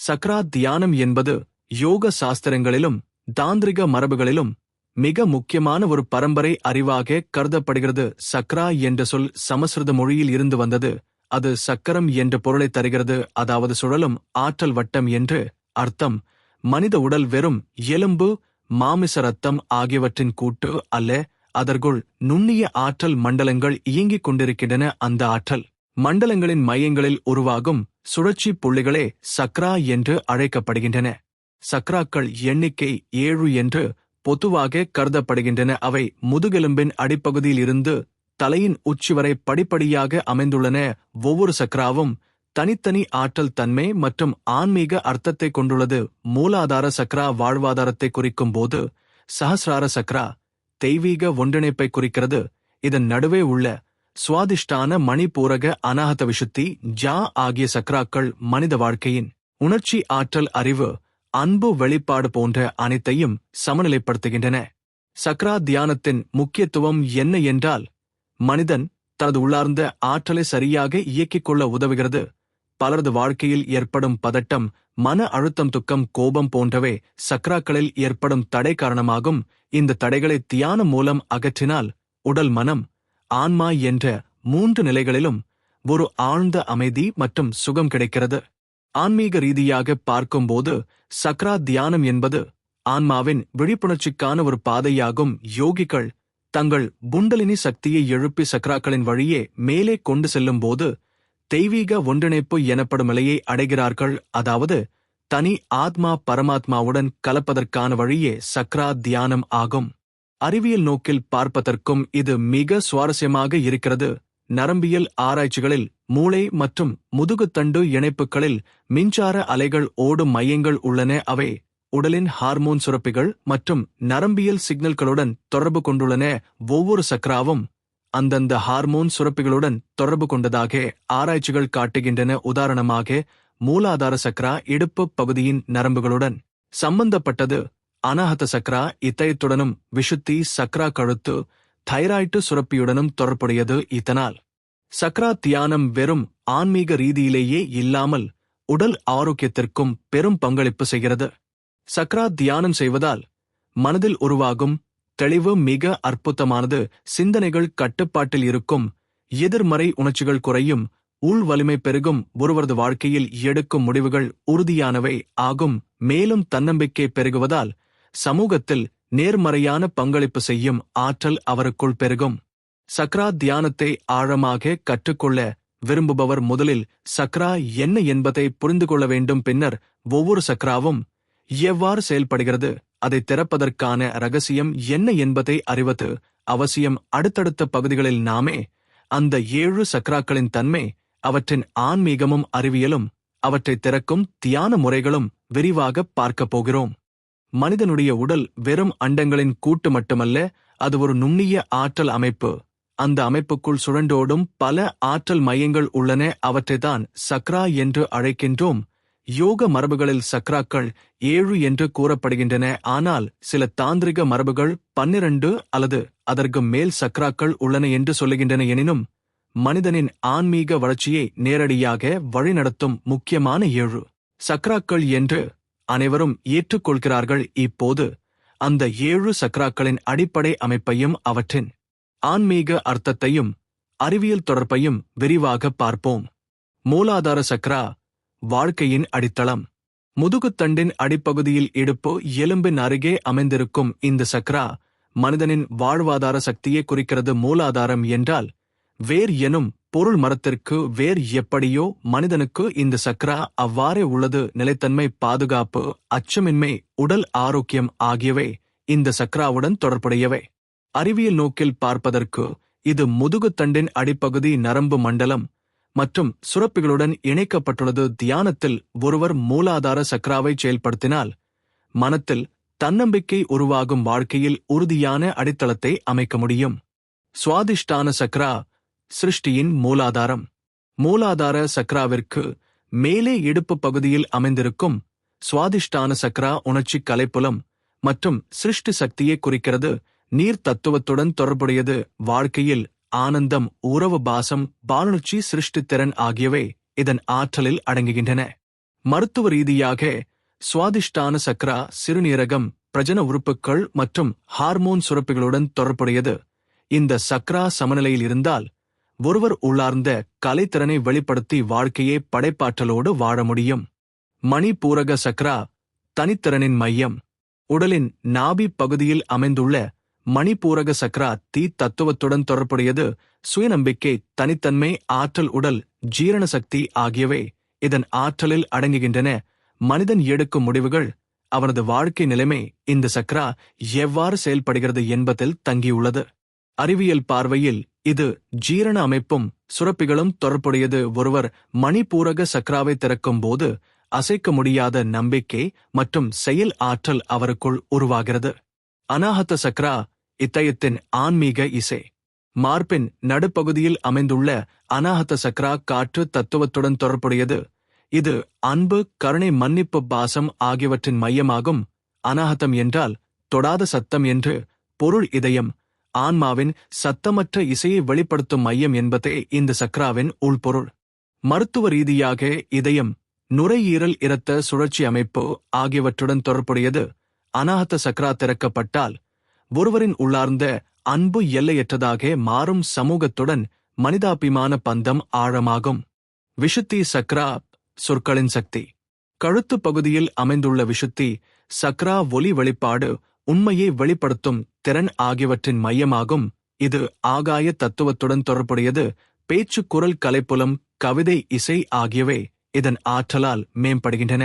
சக்ரா தியானம் என்பது யோக சாஸ்திரங்களிலும் தாந்திரிக மரபுகளிலும் மிக முக்கியமான ஒரு பரம்பரை அறிவாக கருதப்படுகிறது. சக்ரா என்ற சொல் சமஸ்கிருத மொழியில் இருந்து வந்தது. அது சக்கரம் என்ற பொருளை தருகிறது, அதாவது சுழலும் ஆற்றல் வட்டம் என்று அர்த்தம். மனித உடல் வெறும் எலும்பு, மாமிச ரத்தம் ஆகியவற்றின் கூட்டு அல்ல. அதற்குள் நுண்ணிய ஆற்றல் மண்டலங்கள் இயங்கிக் கொண்டிருக்கின்றன. அந்த ஆற்றல் மண்டலங்களின் மையங்களில் உருவாகும் சுழற்சி புள்ளிகளே சக்ரா என்று அழைக்கப்படுகின்றன. சக்ராக்கள் எண்ணிக்கை 7 என்று பொதுவாக கருதப்படுகின்றன. அவை முதுகெலும்பின் அடிப்பகுதியில் இருந்து தலையின் உச்சி வரை படிப்படியாக அமைந்துள்ளன. ஒவ்வொரு சக்ராவும் தனித்தனி ஆற்றல் தன்மை மற்றும் ஆன்மீக அர்த்தத்தை கொண்டுள்ளது. மூலாதார சக்ரா வாழ்வாதாரத்தை குறிக்கும் போது, சஹஸ்ரார சக்ரா தெய்வீக ஒன்றிணைப்பை குறிக்கிறது. இதன் நடுவே உள்ள சுவாதிஷ்டான மணிபூரக அநாகத விசுத்தி ஜா ஆகிய சக்ராக்கள் மனித வாழ்க்கையின் உணர்ச்சி ஆற்றல், அறிவு, அன்பு வெளிப்பாடு போன்ற அனைத்தையும் சமநிலைப்படுத்துகின்றன. சக்ரா தியானத்தின் முக்கியத்துவம் என்ன என்றால், மனிதன் தனது உள்ளார்ந்த ஆற்றலை சரியாக இயக்கிக் கொள்ள உதவுகிறது. பலரது வாழ்க்கையில் ஏற்படும் பதட்டம், மன அழுத்தம், துக்கம், கோபம் போன்றவை சக்ராக்களில் ஏற்படும் தடை காரணமாகும். இந்த தடைகளை தியானம் மூலம் அகற்றினால் உடல், மனம், ஆன்மா என்ற 3 நிலைகளிலும் ஒரு ஆழ்ந்த அமைதி மற்றும் சுகம் கிடைக்கிறது. ஆன்மீக ரீதியாக பார்க்கும்போது சக்ரா தியானம் என்பது ஆன்மாவின் விழிப்புணர்ச்சிக்கான ஒரு பாதையாகும். யோகிகள் தங்கள் குண்டலினி சக்தியை எழுப்பி சக்ராக்களின் வழியே மேலே கொண்டு செல்லும் போது தெய்வீக ஒன்றிணைப்பு எனப்படும் நிலையை அடைகிறார்கள். அதாவது தனி ஆத்மா பரமாத்மாவுடன் கலப்பதற்கான வழியே சக்ரா தியானம் ஆகும். அறிவியல் நோக்கில் பார்ப்பதற்கும் இது மிக சுவாரஸ்யமாக இருக்கிறது. நரம்பியல் ஆராய்ச்சிகளில் மூளை மற்றும் முதுகுத்தண்டு இணைப்புகளில் மின்சார அலைகள் ஓடும் மையங்கள் உள்ளன. அவை உடலின் ஹார்மோன் சுரப்பிகள் மற்றும் நரம்பியல் சிக்னல்களுடன் தொடர்பு கொண்டுள்ளன. ஒவ்வொரு சக்ராவும் அந்தந்த ஹார்மோன் சுரப்பிகளுடன் தொடர்பு கொண்டதாக ஆராய்ச்சிகள் காட்டுகின்றன. உதாரணமாக, மூலாதார சக்ரா இடுப்பு பகுதியின் நரம்புகளுடன் சம்பந்தப்பட்டது. அநாகத சக்ரா இதயத்துடனும், விசுத்தி சக்ரா கழுத்து, தைராய்டு சுரப்பியுடனும் தொடர்புடையது. இதனால் சக்ரா தியானம் வெறும் ஆன்மீக ரீதியிலேயே இல்லாமல் உடல் ஆரோக்கியத்திற்கும் பெரும் பங்களிப்பு செய்கிறது. சக்ரா தியானம் செய்வதால் மனதில் உருவாகும் தெளிவு மிக அற்புதமானது. சிந்தனைகள் கட்டுப்பாட்டில் இருக்கும், எதிர்மறை உணர்ச்சிகள் குறையும், உள் வலிமை பெருகும், ஒருவரது வாழ்க்கையில் எடுக்கும் முடிவுகள் உறுதியானவை ஆகும். மேலும் தன்னம்பிக்கை பெருகுவதால் சமூகத்தில் நேர்மறையான பங்களிப்பு செய்யும் ஆற்றல் அவருக்குள் பெருகும். சக்ரா தியானத்தை ஆழமாக கற்றுக்கொள்ள விரும்புபவர் முதலில் சக்ரா என்ன என்பதை புரிந்து கொள்ள வேண்டும். பின்னர் ஒவ்வொரு சக்ராவும் எவ்வாறு செயல்படுகிறது, அதை திறப்பதற்கான ரகசியம் என்ன என்பதை அறிவது அவசியம். அடுத்தடுத்த பகுதிகளில் நாமே அந்த 7 சக்ராக்களின் தன்மை, அவற்றின் ஆன்மீகமும் அறிவியலும், அவற்றை திறக்கும் தியான முறைகளும் விரிவாக பார்க்கப் போகிறோம். மனிதனுடைய உடல் வெறும் அண்டங்களின் கூட்டு மட்டுமல்ல, அது ஒரு நுண்ணிய ஆற்றல் அமைப்பு. அந்த அமைப்புக்குள் சுழண்டோடும் பல ஆற்றல் மையங்கள் உள்ளன. அவற்றைத்தான் சக்ரா என்று அழைக்கின்றோம். யோக மரபுகளில் சக்ராக்கள் 7 என்று கூறப்படுகின்றன. ஆனால் சில தாந்திரிக மரபுகள் 12 அல்லது அதற்கு மேல் சக்ராக்கள் உள்ளன என்று சொல்லுகின்றன. எனினும் மனிதனின் ஆன்மீக வளர்ச்சியை நேரடியாக வழிநடத்தும் முக்கியமான 7 சக்ராக்கள் என்று அனைவரும் ஏற்றுக்கொள்கிறார்கள். இப்போது அந்த 7 சக்ராக்களின் அடிப்படை அமைப்பையும் அவற்றின் ஆன்மீக அர்த்தத்தையும் அறிவியல் தொடர்பையும் விரிவாக பார்ப்போம். மூலாதார சக்ரா வாழ்க்கையின் அடித்தளம். முதுகுத்தண்டின் அடிப்பகுதியில் இடுப்பு எலும்பின் அருகே அமைந்திருக்கும் இந்த சக்ரா மனிதனின் வாழ்வாதார சக்தியை குறிக்கிறது. மூலாதாரம் என்றால் வேர் எனும் பொருள். மரத்திற்கு வேர் எப்படியோ மனிதனுக்கு இந்த சக்ரா அவ்வாறே உள்ளது. நிலைத்தன்மை, பாதுகாப்பு, அச்சமின்மை, உடல் ஆரோக்கியம் ஆகியவை இந்த சக்ராவுடன் தொடர்புடையவை. அறிவியல் நோக்கில் பார்ப்பதற்கு இது முதுகுத்தண்டின் அடிப்பகுதி நரம்பு மண்டலம் மற்றும் சுரப்பிகளுடன் இணைக்கப்பட்டுள்ளது. தியானத்தில் ஒருவர் மூலாதார சக்ராவை செயல்படுத்தினால் மனத்தில் தன்னம்பிக்கை உருவாகும், வாழ்க்கையில் உறுதியான அடித்தளத்தை அமைக்க முடியும். சுவாதிஷ்டான சக்ரா சிருஷ்டியின் மூலாதாரம். மூலாதார சக்ராவிற்கு மேலே இடுப்பு பகுதியில் அமைந்திருக்கும் சுவாதிஷ்டான சக்ரா உணர்ச்சி, கலைப்புலம் மற்றும் சிருஷ்டி சக்தியை குறிக்கிறது. நீர் தத்துவத்துடன் தொடர்புடையது. வாழ்க்கையில் ஆனந்தம், உறவு, பாசம், பாலுணர்ச்சி, சிருஷ்டித்திறன் ஆகியவை இதன் ஆற்றலில் அடங்குகின்றன. மருத்துவ ரீதியாக சுவாதிஷ்டான சக்ரா சிறுநீரகம், பிரஜன உறுப்புகள் மற்றும் ஹார்மோன் சுரப்பிகளுடன் தொடர்புடையது. இந்த சக்ரா சமநிலையில் இருந்தால் ஒருவர் உள்ளார்ந்த கலைத்திறனை வெளிப்படுத்தி வாழ்க்கையை படைப்பாற்றலோடு வாழ முடியும். மணிபூரக சக்ரா தனித்திறனின் மையம். உடலின் நாபி பகுதியில் அமைந்துள்ள மணிபூரக சக்ரா தீ தத்துவத்துடன் தொடர்புடையது. சுயநம்பிக்கை, தனித்தன்மை, ஆற்றல், உடல் ஜீரண சக்தி ஆகியவை இதன் ஆற்றலில் அடங்குகின்றன. மனிதன் எடுக்கும் முடிவுகள், அவனது வாழ்க்கை நிலைமை இந்த சக்ரா எவ்வாறு செயல்படுகிறது என்பதில் தங்கியுள்ளது. அறிவியல் பார்வையில் இது ஜீரண அமைப்பும் சுரப்பிகளும் தொடர்புடையது. ஒருவர் மணிபூரக சக்ராவை திறக்கும் போது அசைக்க முடியாத நம்பிக்கை மற்றும் செயல் ஆற்றல் அவருக்குள் உருவாகிறது. அநாஹத சக்ரா இதயத்தின் ஆன்மீக இசை. மார்பின் நடுப்பகுதியில் அமைந்துள்ள அநாஹத சக்ரா காற்று தத்துவத்துடன் தொடர்புடையது. இது அன்பு, கருணை, மன்னிப்பு, பாசம் ஆகியவற்றின் மையமாகும். அநாஹதம் என்றால் தொடாத சத்தம் என்று பொருள். இதயம் ஆன்மாவின் சத்தமற்ற இசையை வெளிப்படுத்தும் மையம் என்பதே இந்த சக்ராவின் உள்பொருள். மருத்துவ ரீதியாக இதயம், நுரையீரல், இரத்த சுழற்சி அமைப்பு ஆகியவற்றுடன் தொடர்புடையது. அநாஹத சக்ரா திறக்கப்பட்டால் ஒருவரின் உள்ளார்ந்த அன்பு எல்லையற்றதாக மாறும். சமூகத்துடன் மனிதாபிமான பந்தம் ஆழமாகும். விஷுத்தி சக்ரா சொற்களின் சக்தி. கழுத்து பகுதியில் அமைந்துள்ள விஷுத்தி சக்ரா ஒலி வெளிப்பாடு, உண்மையை வெளிப்படுத்தும் திறன் ஆகியவற்றின் மையமாகும். இது ஆகாய தத்துவத்துடன் தொடர்புடையது. பேச்சு, குரல், கலைப்புலம், கவிதை, இசை ஆகியவை இதன் ஆற்றலால் மேம்படுகின்றன.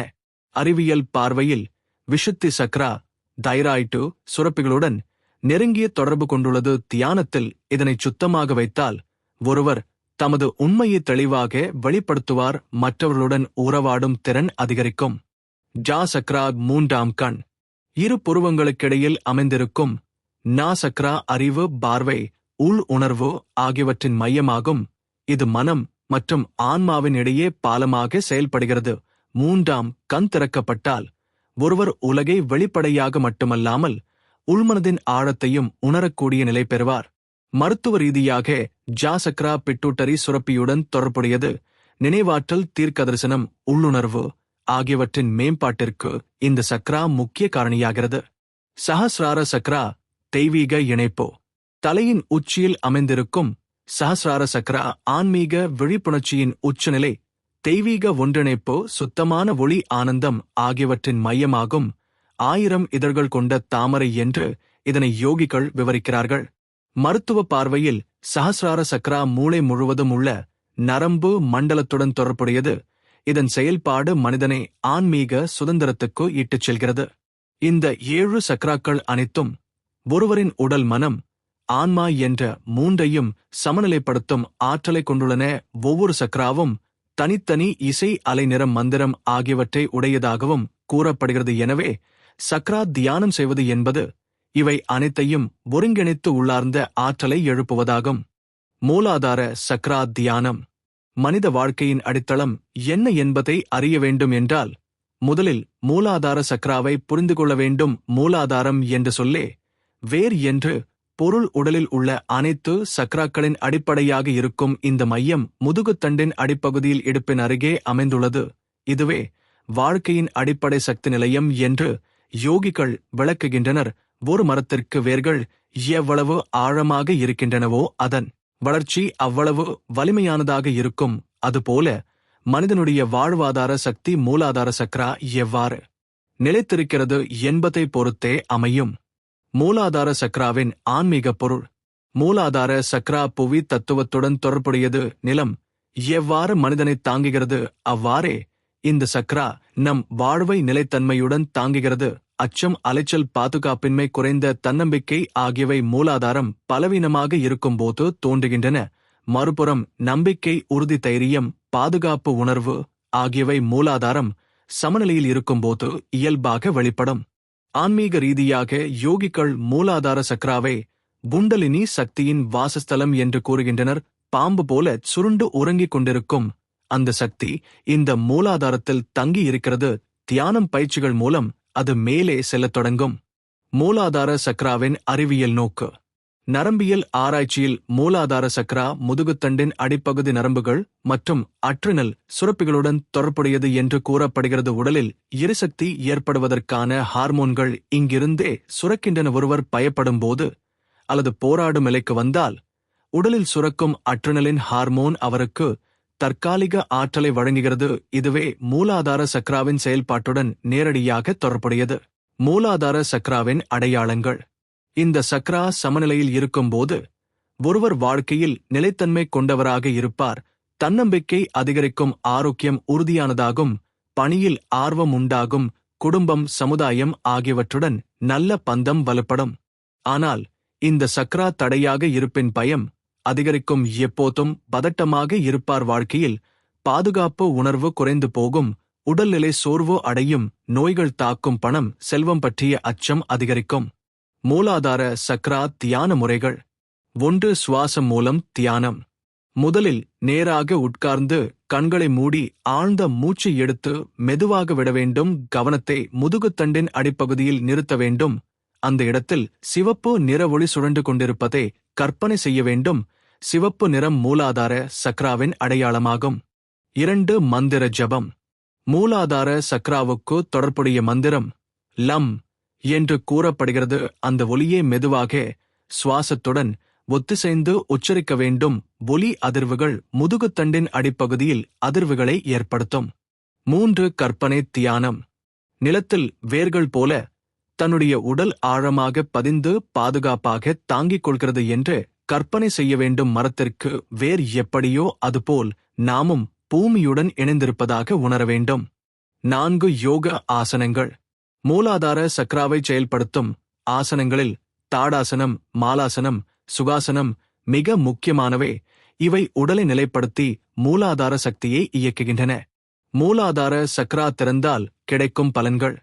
அறிவியல் பார்வையில் விஷுத்தி சக்ரா தைராய்டு சுரப்பிகளுடன் நெருங்கிய தொடர்பு கொண்டுள்ளது. தியானத்தில் இதனை சுத்தமாக வைத்தால் ஒருவர் தமது உண்மையை தெளிவாக வெளிப்படுத்துவார். மற்றவர்களுடன் உறவாடும் திறன் அதிகரிக்கும். ஜா சக்ரா மூன்றாம் கண். இரு புருவங்களுக்கிடையில் அமைந்திருக்கும். நா சக்ரா அறிவு, பார்வை, உள் உணர்வு ஆகியவற்றின் மையமாகும். இது மனம் மற்றும் ஆன்மாவின் இடையே பாலமாக செயல்படுகிறது. மூன்றாம் கண் திறக்கப்பட்டால் ஒருவர் உலகை வெளிப்படையாக மட்டுமல்லாமல் உள்மனதின் ஆழத்தையும் உணரக்கூடிய நிலை பெறுவார். மருத்துவ ரீதியாக ஜா சக்ரா பிட்டூட்டரி சுரப்பியுடன் தொடர்புடையது. நினைவாற்றல், தீர்க்க தரிசனம், உள்ளுணர்வு ஆகியவற்றின் மேம்பாட்டிற்கு இந்த சக்ரா முக்கிய காரணியாகிறது. சஹஸ்ரார சக்ரா தெய்வீக இணைப்பு. தலையின் உச்சியில் அமைந்திருக்கும் சஹஸ்ரார சக்ரா ஆன்மீக விழிப்புணர்ச்சியின் உச்சநிலை. தெய்வீக ஒன்றிணைப்பு, சுத்தமான ஒளி, ஆனந்தம் ஆகியவற்றின் மையமாகும். 1000 இதழ்கள் கொண்ட தாமரை என்று இதனை யோகிகள் விவரிக்கிறார்கள். மருத்துவ பார்வையில் சஹஸ்ரார சக்ரா மூளை முழுவதும் உள்ள நரம்பு மண்டலத்துடன் தொடர்புடையது. இதன் செயல்பாடு மனிதனை ஆன்மீக சுதந்திரத்துக்கு இட்டுச் செல்கிறது. இந்த 7 சக்ராக்கள் அனைத்தும் ஒருவரின் உடல், மனம், ஆன்மா என்ற மூன்றையும் சமநிலைப்படுத்தும் ஆற்றலை கொண்டுள்ளன. ஒவ்வொரு சக்ராவும் தனித்தனி இசை, அலை, நிறம், மந்திரம் ஆகியவற்றை உடையதாகவும் கூறப்படுகிறது. எனவே சக்ரா தியானம் செய்வது என்பது இவை அனைத்தையும் ஒருங்கிணைத்து உள்ளார்ந்த ஆற்றலை எழுப்புவதாகும். மூலாதார சக்ரா தியானம். மனித வாழ்க்கையின் அடித்தளம் என்ன என்பதை அறிய வேண்டும் என்றால் முதலில் மூலாதார சக்ராவை புரிந்து கொள்ள வேண்டும். மூலாதாரம் என்று சொல்லே வேர் என்று பொருள். உடலில் உள்ள அனைத்து சக்ராக்களின் அடிப்படையாக இருக்கும் இந்த மையம் முதுகுத்தண்டின் அடிப்பகுதியில் இடுப்பின் அருகே அமைந்துள்ளது. இதுவே வாழ்க்கையின் அடிப்படை சக்தி நிலையம் என்று யோகிகள் விளக்குகின்றனர். ஒரு மரத்திற்கு வேர்கள் எவ்வளவு ஆழமாக இருக்கின்றனவோ அதன் வளர்ச்சி அவ்வளவு வலிமையானதாக இருக்கும். அதுபோல மனிதனுடைய வாழ்வாதார சக்தி மூலாதார சக்ரா எவ்வாறு நிலைத்திருக்கிறது என்பதை பொறுத்தே அமையும். மூலாதார சக்ராவின் ஆன்மீக பொருள். மூலாதார சக்ரா புவி தத்துவத்துடன் தொடர்புடையது. நிலம் எவ்வாறு மனிதனை தாங்குகிறது அவ்வாறே இந்த சக்ரா நம் வாழ்வை நிலைத்தன்மையுடன் தாங்குகிறது. அச்சம், அலைச்சல், பாதுகாப்பின்மை, குறைந்த தன்னம்பிக்கை ஆகியவை மூலாதாரம் பலவீனமாக இருக்கும்போது தோன்றுகின்றன. மறுபுறம் நம்பிக்கை, உறுதி, தைரியம், பாதுகாப்பு உணர்வு ஆகியவை மூலாதாரம் சமநிலையில் இருக்கும்போது இயல்பாக வெளிப்படும். ஆன்மீக ரீதியாக யோகிகள் மூலாதார சக்ராவை குண்டலினி சக்தியின் வாசஸ்தலம் என்று கூறுகின்றனர். பாம்பு போல சுருண்டு உறங்கிக் கொண்டிருக்கும் அந்த சக்தி இந்த மூலாதாரத்தில் தங்கி இருக்கிறது. தியானம் பயிற்சிகள் மூலம் அது மேலே செல்லத் தொடங்கும். மூலாதார சக்ராவின் அறிவியல் நோக்கு. நரம்பியல் ஆராய்ச்சியில் மூலாதார சக்ரா முதுகுத்தண்டின் அடிப்பகுதி நரம்புகள் மற்றும் அட்ரினல் சுரப்பிகளுடன் தொடர்புடையது என்று கூறப்படுகிறது. உடலில் எரிசக்தி ஏற்படுவதற்கான ஹார்மோன்கள் இங்கிருந்தே சுரக்கின்றன. ஒருவர் பயப்படும் போது அல்லது போராடும் நிலைக்கு வந்தால் உடலில் சுரக்கும் அட்ரினலின் ஹார்மோன் அவருக்கு தற்காலிக ஆற்றலை வழங்குகிறது. இதுவே மூலாதார சக்ராவின் செயல்பாட்டுடன் நேரடியாக தொடர்புடையது. மூலாதார சக்ராவின் அடையாளங்கள். இந்த சக்ரா சமநிலையில் இருக்கும்போது ஒருவர் வாழ்க்கையில் நிலைத்தன்மை கொண்டவராக இருப்பார். தன்னம்பிக்கை அதிகரிக்கும், ஆரோக்கியம் உறுதியானதாகும், பணியில் ஆர்வம் உண்டாகும், குடும்பம் சமுதாயம் ஆகியவற்றுடன் நல்ல பந்தம் வலுப்படும். ஆனால் இந்த சக்ரா தடையாக இருப்பின் பயம் அதிகரிக்கும், எப்போதும் பதட்டமாக இருப்பார், வாழ்க்கையில் பாதுகாப்பு உணர்வு குறைந்து போகும், உடல்நிலை சோர்வு அடையும், நோய்கள் தாக்கும், பணம் செல்வம் பற்றிய அச்சம் அதிகரிக்கும். மூலாதார சக்ரா தியான முறைகள். 1. சுவாசம் மூலம் தியானம். முதலில் நேராக உட்கார்ந்து கண்களை மூடி ஆழ்ந்த மூச்சு எடுத்து மெதுவாக விட வேண்டும். கவனத்தை முதுகுத்தண்டின் அடிப்பகுதியில் நிறுத்த வேண்டும். அந்த இடத்தில் சிவப்பு நிற ஒளி சுழன்று கொண்டிருப்பதை கற்பனை செய்ய வேண்டும். சிவப்பு நிறம் மூலாதார சக்ராவின் அடையாளமாகும். 2. மந்திர ஜபம். மூலாதார சக்ராவுக்கு தொடர்புடைய மந்திரம் லம் என்று கூறப்படுகிறது. அந்த ஒலியை மெதுவாக சுவாசத்துடன் ஒத்திசைந்து உச்சரிக்க வேண்டும். ஒலி அதிர்வுகள் முதுகுத்தண்டின் அடிப்பகுதியில் அதிர்வுகளை ஏற்படுத்தும். 3. கற்பனை தியானம். நிலத்தில் வேர்கள் போல தன்னுடைய உடல் ஆழமாக பதிந்து பாதுகாப்பாக தாங்கிக் கொள்கிறது என்று கற்பனை செய்ய வேண்டும். மரத்திற்கு வேர் எப்படியோ அதுபோல் நாமும் பூமியுடன் இணைந்திருப்பதாக உணர வேண்டும். 4. யோக ஆசனங்கள். மூலாதார சக்ராவை செயல்படுத்தும் ஆசனங்களில் தாடாசனம், மாலாசனம், சுகாசனம் மிக முக்கியமானவை. இவை உடலை நிலைப்படுத்தி மூலாதார சக்தியை இயக்குகின்றன. மூலாதார சக்ரா திறந்தால் கிடைக்கும் பலன்கள்.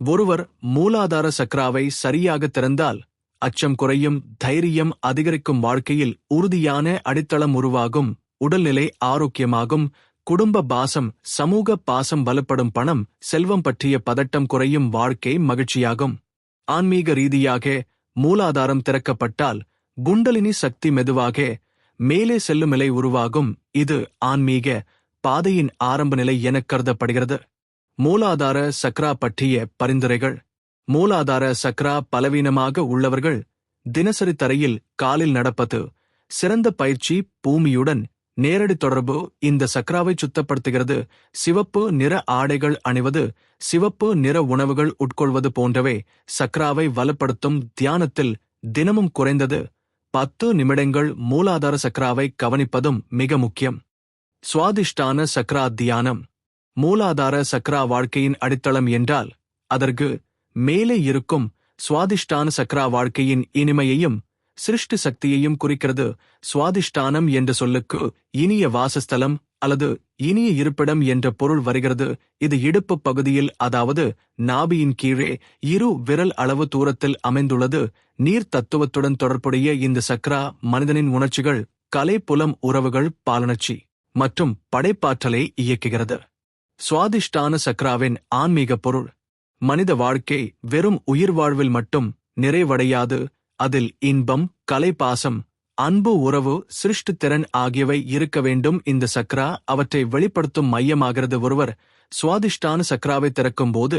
ஒருவர் மூலாதார சக்ராவை சரியாக திறந்தால் அச்சம் குறையும், தைரியம் அதிகரிக்கும், வாழ்க்கையில் உறுதியான அடித்தளம் உருவாகும், உடல்நிலை ஆரோக்கியமாகும், குடும்ப பாசம் சமூக பாசம் வலுப்படும், பணம் செல்வம் பற்றிய பதட்டம் குறையும், வாழ்க்கை மகிழ்ச்சியாகும். ஆன்மீக ரீதியாக மூலாதாரம் திறக்கப்பட்டால் குண்டலினி சக்தி மெதுவாக மேலே செல்லும் நிலை உருவாகும். இது ஆன்மீக பாதையின் ஆரம்ப நிலை என கருதப்படுகிறது. மூலாதார சக்ரா பற்றிய பரிந்துரைகள். மூலாதார சக்ரா பலவீனமாக உள்ளவர்கள் தினசரி தரையில் காலில் நடப்பது சிறந்த பயிற்சி. பூமியுடன் நேரடி தொடர்பு இந்த சக்ராவை சுத்தப்படுத்துகிறது. சிவப்பு நிற ஆடைகள் அணிவது, சிவப்பு நிற உணவுகள் உட்கொள்வது போன்றவை சக்ராவை வலுப்படுத்தும். தியானத்தில் தினமும் குறைந்தது 10 நிமிடங்கள் மூலாதார சக்ராவை கவனிப்பதும் மிக முக்கியம். சுவாதிஷ்டான சக்ரா தியானம். மூலாதார சக்ரா வாழ்க்கையின் அடித்தளம் என்றால் அதற்கு மேலே இருக்கும் சுவாதிஷ்டான சக்ரா வாழ்க்கையின் இனிமையையும் சிருஷ்டி சக்தியையும் குறிக்கிறது. சுவாதிஷ்டானம் என்ற சொல்லுக்கு இனிய வாசஸ்தலம் அல்லது இனிய இருப்பிடம் என்ற பொருள் வருகிறது. இது இடுப்பு பகுதியில், அதாவது நாபியின் கீழே 2 விரல் அளவு தூரத்தில் அமைந்துள்ளது. நீர் தத்துவத்துடன் தொடர்புடைய இந்த சக்ரா மனிதனின் உணர்ச்சிகள், கலை, புலம், உறவுகள், பாலனர்ச்சி மற்றும் படைப்பாற்றலை இயக்குகிறது. சுவாதிஷ்டான சக்ராவின் ஆன்மீக பொருள். மனித வாழ்க்கை வெறும் உயிர் வாழ்வில் மட்டும் நிறைவடையாது. அதில் இன்பம், கலை, பாசம், அன்பு, உறவு, சிருஷ்டித்திறன் ஆகியவை இருக்க வேண்டும். இந்த சக்ரா அவற்றை வெளிப்படுத்தும் மையமாகிறது. ஒருவர் சுவாதிஷ்டான சக்ராவை திறக்கும் போது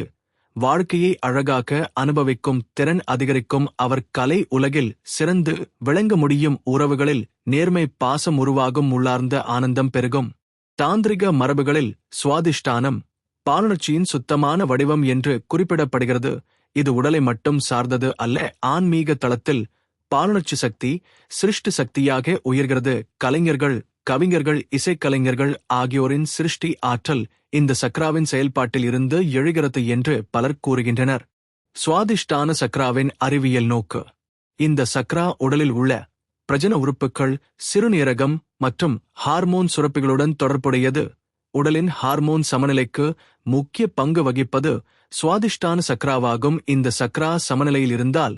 வாழ்க்கையை அழகாக அனுபவிக்கும் திறன் அதிகரிக்கும். அவர் கலை உலகில் சிறந்து விளங்க முடியும். உறவுகளில் நேர்மை, பாசம் உருவாகும். உள்ளார்ந்த ஆனந்தம் பெருகும். தாந்திரிக மரபுகளில் சுவாதிஷ்டானம் பாலனர்ச்சியின் சுத்தமான வடிவம் என்று குறிப்பிடப்படுகிறது. இது உடலை மட்டும் சார்ந்தது அல்ல. ஆன்மீக தளத்தில் பாலனர்ச்சி சக்தி சிருஷ்டி சக்தியாக உயர்கிறது. கலைஞர்கள், கவிஞர்கள், இசைக்கலைஞர்கள் ஆகியோரின் சிருஷ்டி ஆற்றல் இந்த சக்ராவின் செயல்பாட்டில் இருந்து எழுகிறது என்று பலர் கூறுகின்றனர். சுவாதிஷ்டான சக்ராவின் அறிவியல் நோக்கு. இந்த சக்ரா உடலில் உள்ள பிரஜன உறுப்புகள், சிறுநீரகம் மற்றும் ஹார்மோன் சுரப்பிகளுடன் தொடர்புடையது. உடலின் ஹார்மோன் சமநிலைக்கு முக்கிய பங்கு வகிப்பது சுவாதிஷ்டான சக்ராவாகும். இந்த சக்ரா சமநிலையில் இருந்தால்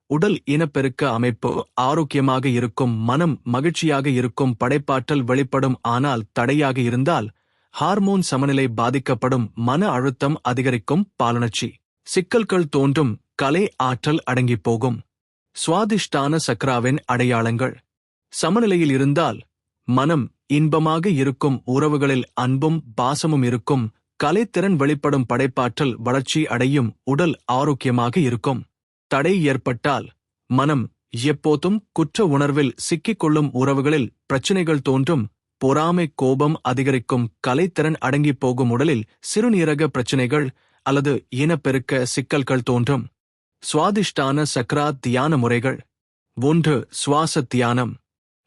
உடல் இனப்பெருக்க அமைப்பு ஆரோக்கியமாக இருக்கும், மனம் மகிழ்ச்சியாக இருக்கும், படைப்பாற்றல் வெளிப்படும். ஆனால் தடையாக இருந்தால் ஹார்மோன் சமநிலை பாதிக்கப்படும், மன அழுத்தம் அதிகரிக்கும், பாலனர்ச்சி சிக்கல்கள் தோன்றும், கலை ஆற்றல் அடங்கிப் போகும். சுவாதிஷ்டான சக்ராவின் அடையாளங்கள். சமநிலையில் இருந்தால் மனம் இன்பமாக இருக்கும், உறவுகளில் அன்பும் பாசமும் இருக்கும், கலைத்திறன் வெளிப்படும், படைப்பாற்றல் வளர்ச்சி அடையும், உடல் ஆரோக்கியமாக இருக்கும். தடை ஏற்பட்டால் மனம் எப்போதும் குற்ற உணர்வில் சிக்கிக்கொள்ளும், உறவுகளில் பிரச்சினைகள் தோன்றும், பொறாமை கோபம் அதிகரிக்கும், கலைத்திறன் அடங்கிப் போகும், உடலில் சிறுநீரக பிரச்சினைகள் அல்லது இனப்பெருக்க சிக்கல்கள் தோன்றும். சுவாதிஷ்டான சக்ரா தியான முறைகள். 1. சுவாச தியானம்.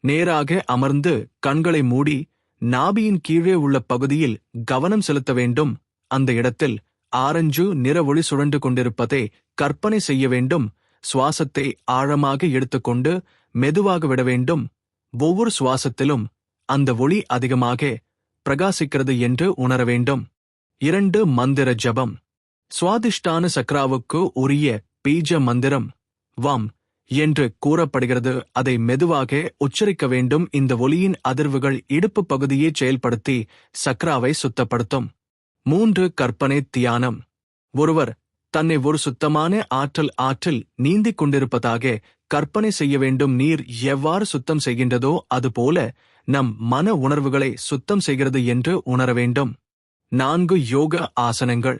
நேராக அமர்ந்து கண்களை மூடி நாபியின் கீழே உள்ள பகுதியில் கவனம் செலுத்த வேண்டும். அந்த இடத்தில் ஆரஞ்சு நிற ஒளி சுழன்று கொண்டிருப்பதை கற்பனை செய்ய வேண்டும். சுவாசத்தை ஆழமாக எடுத்துக்கொண்டு மெதுவாக விட வேண்டும். ஒவ்வொரு சுவாசத்திலும் அந்த ஒளி அதிகமாக பிரகாசிக்கிறது என்று உணர வேண்டும். 2. மந்திர ஜபம். சுவாதிஷ்டான சக்ராவுக்கு உரிய பீஜ மந்திரம் வம் என்று கூறப்படுகிறது. அதை மெதுவாக உச்சரிக்க வேண்டும். இந்த ஒலியின் அதிர்வுகள் இடுப்பு பகுதியை செயல்படுத்தி சக்ராவை சுத்தப்படுத்தும். 3. கற்பனை தியானம். ஒருவர் தன்னை ஒரு சுத்தமான ஆற்றில் நீந்திக் கொண்டிருப்பதாக கற்பனை செய்ய வேண்டும். நீர் எவ்வாறு சுத்தம் செய்கின்றதோ அதுபோல நம் மன உணர்வுகளை சுத்தம் செய்கிறது என்று உணர வேண்டும். 4. யோக ஆசனங்கள்.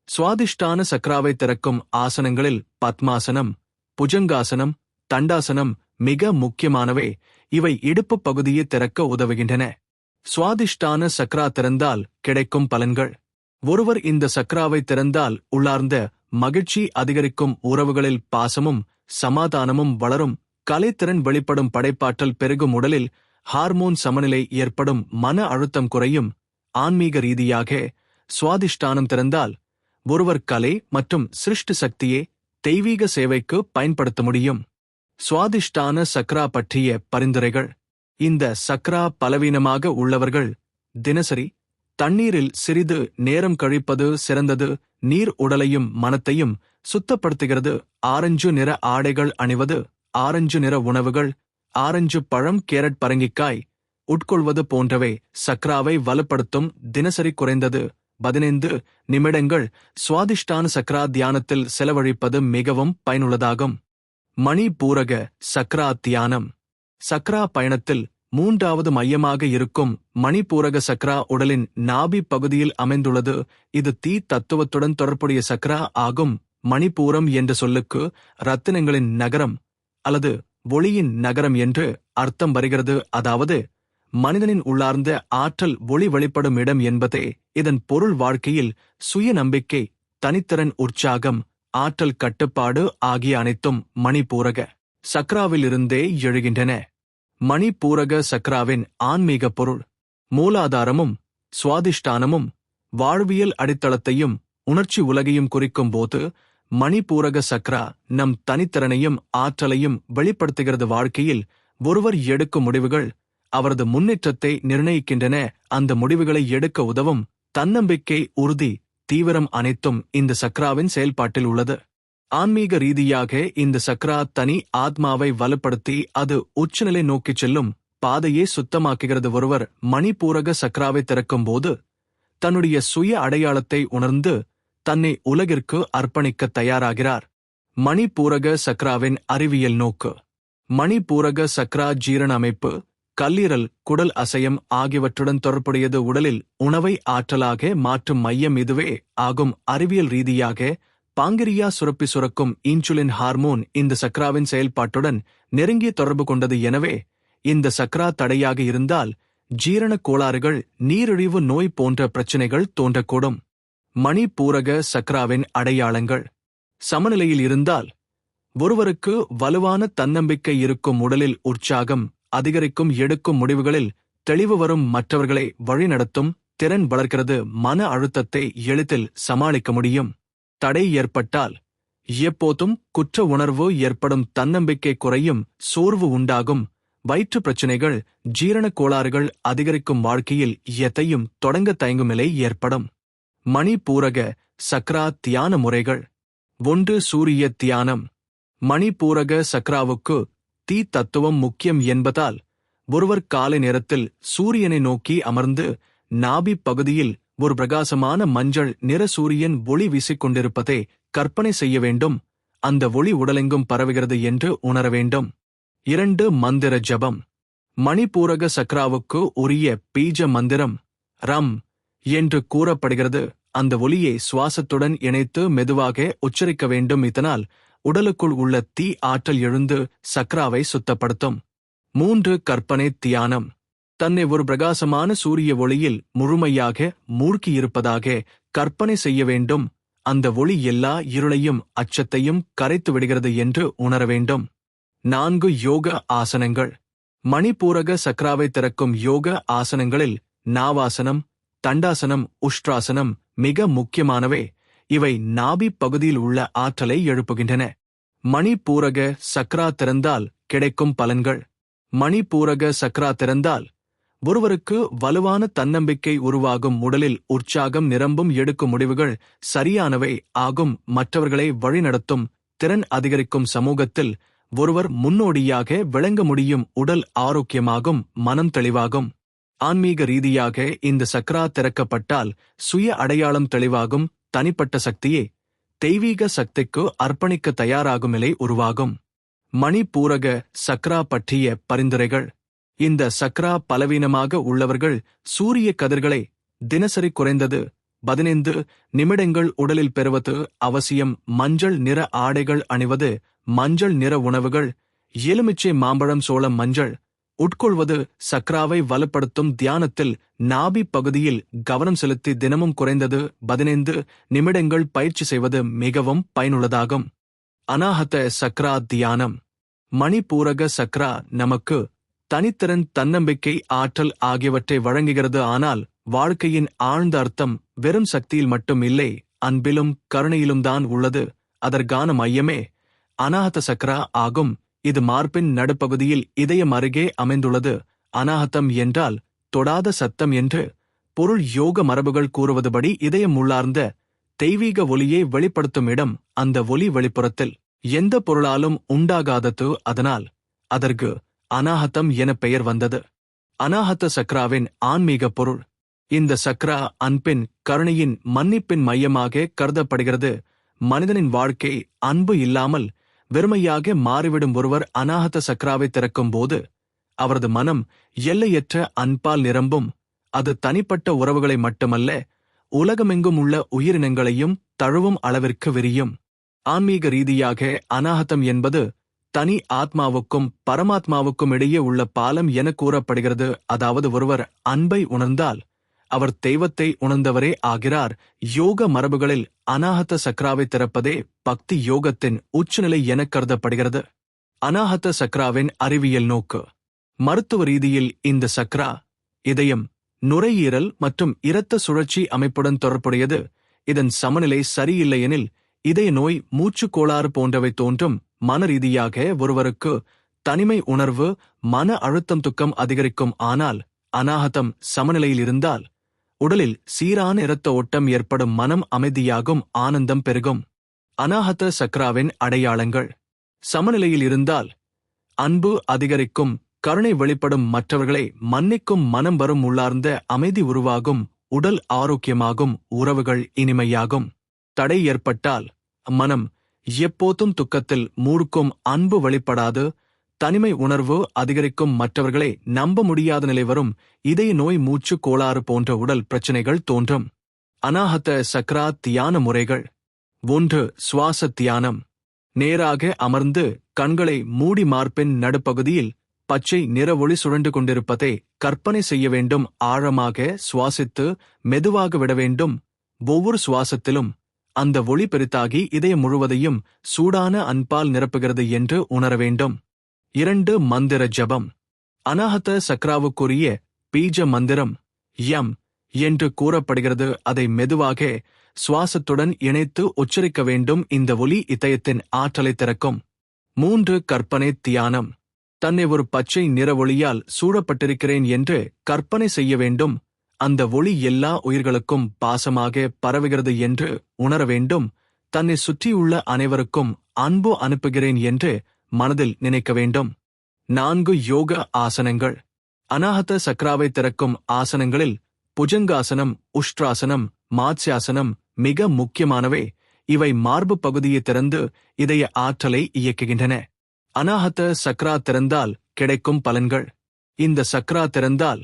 சுவாதிஷ்டான சக்ராவை திறக்கும் ஆசனங்களில் பத்மாசனம், புஜங்காசனம், தண்டாசனம் மிக முக்கியமானவை. இவை இடுப்பு பகுதியை திறக்க உதவுகின்றன. சுவாதிஷ்டான சக்ரா திறந்தால் கிடைக்கும் பலன்கள். ஒருவர் இந்த சக்ராவை திறந்தால் உள்ளார்ந்த மகிழ்ச்சி அதிகரிக்கும், உறவுகளில் பாசமும் சமாதானமும் வளரும், கலைத்திறன் வெளிப்படும், படைப்பாற்றல் பெருகும், உடலில் ஹார்மோன் சமநிலை ஏற்படும், மன அழுத்தம் குறையும். ஆன்மீக ரீதியாக சுவாதிஷ்டானம் திறந்தால் ஒருவர் கலை மற்றும் சிருஷ்டி சக்தியை தெய்வீக சேவைக்கு பயன்படுத்த முடியும். சுவாதிஷ்டான சக்ரா பற்றிய பரிந்துரைகள். இந்த சக்ரா பலவீனமாக உள்ளவர்கள் தினசரி தண்ணீரில் சிறிது நேரம் கழிப்பது சிறந்தது. நீர் உடலையும் மனத்தையும் சுத்தப்படுத்துகிறது. ஆரஞ்சு நிற ஆடைகள் அணிவது, ஆரஞ்சு நிற உணவுகள், ஆரஞ்சு பழம், கேரட், பரங்கிக்காய் உட்கொள்வது போன்றவை சக்ராவை வலுப்படுத்தும். தினசரி குறைந்தது 15 நிமிடங்கள் சுவாதிஷ்டான சக்ரா தியானத்தில் செலவழிப்பது மிகவும் பயனுள்ளதாகும். மணிபூரக சக்ரா தியானம். சக்ரா பயணத்தில் 3வது மையமாக இருக்கும் மணிபூரக சக்ரா உடலின் நாபி பகுதியில் அமைந்துள்ளது. இது தீ தத்துவத்துடன் தொடர்புடைய சக்ரா ஆகும். மணிப்பூரம் என்ற சொல்லுக்கு ரத்தினங்களின் நகரம் அல்லது ஒளியின் நகரம் என்று அர்த்தம் வருகிறது. அதாவது மனிதனின் உள்ளார்ந்த ஆற்றல் ஒளி வெளிப்படும் இடம் என்பதே இதன் பொருள். வாழ்க்கையில் சுய நம்பிக்கை, தனித்திறன், உற்சாகம், ஆற்றல் கட்டுப்பாடு ஆகிய அனைத்தும் மணிபூரக சக்ராவிலிருந்தே எழுகின்றன. மணிபூரக சக்ராவின் ஆன்மீக பொருள். மூலாதாரமும் சுவாதிஷ்டானமும் வாழ்வியல் அடித்தளத்தையும் உணர்ச்சி உலகையும் குறிக்கும் போது மணிபூரக சக்ரா நம் தனித்திறனையும் ஆற்றலையும் வெளிப்படுத்துகிறது. வாழ்க்கையில் ஒருவர் எடுக்கும் முடிவுகள் அவரது முன்னேற்றத்தை நிர்ணயிக்கின்றன. அந்த முடிவுகளை எடுக்க உதவும் தன்னம்பிக்கை, உறுதி, தீவிரம் அனைத்தும் இந்த சக்ராவின் செயல்பாட்டில் உள்ளது. ஆன்மீக ரீதியாக இந்த சக்ரா தனி ஆத்மாவை வலுப்படுத்தி அது உச்சநிலை நோக்கிச் செல்லும் பாதையை சுத்தமாக்குகிறது. ஒருவர் மணிபூரக சக்ராவை திறக்கும் போது தன்னுடைய சுய அடையாளத்தை உணர்ந்து தன்னை உலகிற்கு அர்ப்பணிக்க தயாராகிறார். மணிபூரக சக்ராவின் அறிவியல் நோக்கு. மணிபூரக சக்ரா ஜீரண அமைப்பு, கல்லீரல், குடல் அசையம் ஆகியவற்றுடன் தொடர்புடையது. உடலில் உணவை ஆற்றலாக மாற்றும் மையம் இதுவே ஆகும். அறிவியல் ரீதியாக பாங்கிரியா சுரப்பி சுரக்கும் இன்சுலின் ஹார்மோன் இந்த சக்ராவின் செயல்பாட்டுடன் நெருங்கிய தொடர்பு கொண்டது. எனவே இந்த சக்ரா தடையாக இருந்தால் ஜீரண கோளாறுகள், நீரிழிவு நோய் போன்ற பிரச்சினைகள் தோன்றக்கூடும். மணிபூரக சக்ராவின் அடையாளங்கள். சமநிலையில் இருந்தால் ஒருவருக்கு வலுவான தன்னம்பிக்கை இருக்கும், உடலில் உற்சாகம் அதிகரிக்கும், எடுக்கும் முடிவுகளில் தெளிவு வரும், மற்றவர்களை வழிநடத்தும் திறன் வளர்க்கிறது, மன அழுத்தத்தை எளிதில் சமாளிக்க முடியும். தடை ஏற்பட்டால் எப்போதும் குற்ற உணர்வு ஏற்படும், தன்னம்பிக்கை குறையும், சோர்வு உண்டாகும், வயிற்று பிரச்சினைகள், ஜீரண கோளாறுகள் அதிகரிக்கும், வாழ்க்கையில் எதையும் தொடங்க தயங்கும் நிலை ஏற்படும். மணிபூரக சக்ரா தியான முறைகள். 1. சூரிய தியானம். மணிபூரக சக்ராவுக்கு தீ தத்துவம் முக்கியம் என்பதால் ஒருவர் காலை நேரத்தில் சூரியனை நோக்கி அமர்ந்து நாபி பகுதியில் ஒரு பிரகாசமான மஞ்சள் நிற சூரியன் ஒளி வீசிக் கொண்டிருப்பதை கற்பனை செய்ய வேண்டும். அந்த ஒளி உடலெங்கும் பரவுகிறது என்று உணர வேண்டும். 2. மந்திர ஜபம். மணிப்பூரக சக்ராவுக்கு உரிய பீஜ மந்திரம் ரம் என்று கூறப்படுகிறது. அந்த ஒலியை சுவாசத்துடன் இணைத்து மெதுவாக உச்சரிக்க வேண்டும். இதனால் உடலுக்குள் உள்ள தீ ஆற்றல் எழுந்து சக்ராவை சுத்தப்படுத்தும். 3. கற்பனை தியானம். தன்னை ஒரு பிரகாசமான சூரிய ஒளியில் முழுமையாக மூழ்கியிருப்பதாக கற்பனை செய்ய வேண்டும். அந்த ஒளி எல்லா இருளையும் அச்சத்தையும் கரைத்து விடுகிறது என்று உணர வேண்டும். 4. யோக ஆசனங்கள். மணிப்பூரக சக்ராவை திறக்கும் யோக ஆசனங்களில் நாவாசனம், தண்டாசனம், உஷ்ட்ராசனம் மிக முக்கியமானவை. இவை நாபி பகுதியில் உள்ள ஆற்றலை எழுப்புகின்றன. மணிப்பூரக சக்ரா திறந்தால் கிடைக்கும் பலன்கள். மணிப்பூரக சக்ரா திறந்தால் ஒருவருக்கு வலுவான தன்னம்பிக்கை உருவாகும். உடலில் உற்சாகம் நிரம்பும். எடுக்கும் முடிவுகள் சரியானவை ஆகும். மற்றவர்களை வழிநடத்தும் திறன் அதிகரிக்கும். சமூகத்தில் ஒருவர் முன்னோடியாக விளங்க முடியும். உடல் ஆரோக்கியமாகும். மனம் தெளிவாகும். ஆன்மீக ரீதியாக இந்த சக்ரா திறக்கப்பட்டால் சுய அடையாளம் தெளிவாகும். தனிப்பட்ட சக்தியே தெய்வீக சக்திக்கு அர்ப்பணிக்க தயாராகும் நிலை உருவாகும். மணிப்பூரக சக்ரா பற்றிய பரிந்துரைகள். இந்த சக்ரா பலவீனமாக உள்ளவர்கள் சூரிய கதிர்களை தினசரி குறைந்தது 15 நிமிடங்கள் உடலில் பெறுவது அவசியம். மஞ்சள் நிற ஆடைகள் அணிவது, மஞ்சள் நிற உணவுகள், எலுமிச்சை, மாம்பழம், சோளம், மஞ்சள் உட்கொள்வது சக்ராவை வலுப்படுத்தும். தியானத்தில் நாபி பகுதியில் கவனம் செலுத்தி தினமும் குறைந்தது 15 நிமிடங்கள் பயிற்சி செய்வது மிகவும் பயனுள்ளதாகும். அநாஹத சக்ரா தியானம். மணிப்பூரக சக்ரா நமக்கு தனித்திறன், தன்னம்பிக்கை, ஆற்றல் ஆகியவற்றை வழங்குகிறது. ஆனால் வாழ்க்கையின் ஆழ்ந்த அர்த்தம் வெறும் சக்தியில் மட்டும் இல்லை, அன்பிலும் கருணையிலும் தான் உள்ளது. அதற்கான மையமே அநாஹத சக்ரா ஆகும். இது மார்பின் நடுப்பகுதியில் இதயம் அருகே அமைந்துள்ளது. அநாஹதம் என்றால் தொடாத சத்தம் என்று பொருள். யோக மரபுகள் கூறுவதுபடி இதயம் உள்ளார்ந்த தெய்வீக ஒலியை வெளிப்படுத்தும் இடம். அந்த ஒலி வெளிப்புறத்தில் எந்த பொருளாலும் உண்டாகாதது. அதனால் அதற்கு அநாஹதம் என பெயர் வந்தது. அநாஹத சக்ராவின் ஆன்மீக பொருள். இந்த சக்ரா அன்பின், கருணையின், மன்னிப்பின் மையமாக கருதப்படுகிறது. மனிதனின் வாழ்க்கை அன்பு இல்லாமல் வெறுமையாக மாறிவிடும். ஒருவர் அநாஹத சக்ராவை திறக்கும் போது அவரது மனம் எல்லையற்ற அன்பால் நிரம்பும். அது தனிப்பட்ட உறவுகளை மட்டுமல்ல, உலகமெங்கும் உள்ள உயிரினங்களையும் தழுவும் அளவிற்கு விரியும். ஆன்மீக ரீதியாக அநாஹதம் என்பது தனி ஆத்மாவுக்கும் பரமாத்மாவுக்கும் இடையே உள்ள பாலம் என கூறப்படுகிறது. அதாவது ஒருவர் அன்பை உணர்ந்தால் அவர் தெய்வத்தை உணர்ந்தவரே ஆகிறார். யோக மரபுகளில் அநாஹத சக்ராவை திறப்பதே பக்தி யோகத்தின் உச்சநிலை என கருதப்படுகிறது. அநாஹத சக்ராவின் அறிவியல் நோக்கு. மருத்துவ ரீதியில் இந்த சக்ரா இதயம், நுரையீரல் மற்றும் இரத்த சுழற்சி அமைப்புடன் தொடர்புடையது. இதன் சமநிலை சரியில்லையெனில் இதய நோய், மூச்சுக் கோளாறு போன்றவை தோன்றும். மன ரீதியாக ஒருவருக்கு தனிமை உணர்வு, மன அழுத்தம், துக்கம் அதிகரிக்கும். ஆனால் அநாஹதம் சமநிலையில் இருந்தால் உடலில் சீரான இரத்த ஓட்டம் ஏற்படும். மனம் அமைதியாகும். ஆனந்தம் பெருகும். அநாஹத சக்ராவின் அடையாளங்கள். சமநிலையில் இருந்தால் அன்பு அதிகரிக்கும். கருணை வெளிப்படும். மற்றவர்களை மன்னிக்கும் மனம் வரும். உள்ளார்ந்த அமைதி உருவாகும். உடல் ஆரோக்கியமாகும். உறவுகள் இனிமையாகும். தடை ஏற்பட்டால் மனம் எப்போதும் துக்கத்தில் மூழ்கும். அன்பு வெளிப்படாது. தனிமை உணர்வு அதிகரிக்கும். மற்றவர்களை நம்ப முடியாத நிலை வரும். இதய நோய், மூச்சு கோளாறு போன்ற உடல் பிரச்சனைகள் தோன்றும். அநாஹத சக்ரா தியான முறைகள். 1. சுவாச தியானம். நேராக அமர்ந்து கண்களை மூடி மார்பின் நடுப்பகுதியில் பச்சை நிற ஒளி சுழன்று கொண்டிருப்பதை கற்பனை செய்ய வேண்டும். ஆழமாக சுவாசித்து மெதுவாக விட வேண்டும். ஒவ்வொரு சுவாசத்திலும் அந்த ஒளி பெரிதாகி இதயம் முழுவதையும் சூடான அன்பால் நிரப்புகிறது என்று உணர வேண்டும். 2. மந்திர ஜபம். அநாஹத சக்ராவுக்குரிய பீஜ மந்திரம் யம் என்று கூறப்படுகிறது. அதை மெதுவாக சுவாசத்துடன் இணைத்து உச்சரிக்க வேண்டும். இந்த ஒலி இதயத்தின் ஆற்றலை திறக்கும். 3. கற்பனை தியானம். தன்னை ஒரு பச்சை நிற ஒளியால் சூழப்பட்டிருக்கிறேன் என்று கற்பனை செய்ய வேண்டும். அந்த ஒளி எல்லா உயிர்களுக்கும் பாசமாக பரவுகிறது என்று உணர வேண்டும். தன்னை சுற்றியுள்ள அனைவருக்கும் அன்பு அனுப்புகிறேன் என்று மனதில் நினைக்க வேண்டும். 4. யோக ஆசனங்கள். அநாஹத சக்ராவை திறக்கும் ஆசனங்களில் புஜங்காசனம், உஷ்ட்ராசனம், மாத்ஸ்யாசனம் மிக முக்கியமானவை. இவை மார்பு பகுதியை திறந்து இதய ஆற்றலை இயக்குகின்றன. அநாஹத சக்ரா திறந்தால் கிடைக்கும் பலன்கள். இந்த சக்ரா திறந்தால்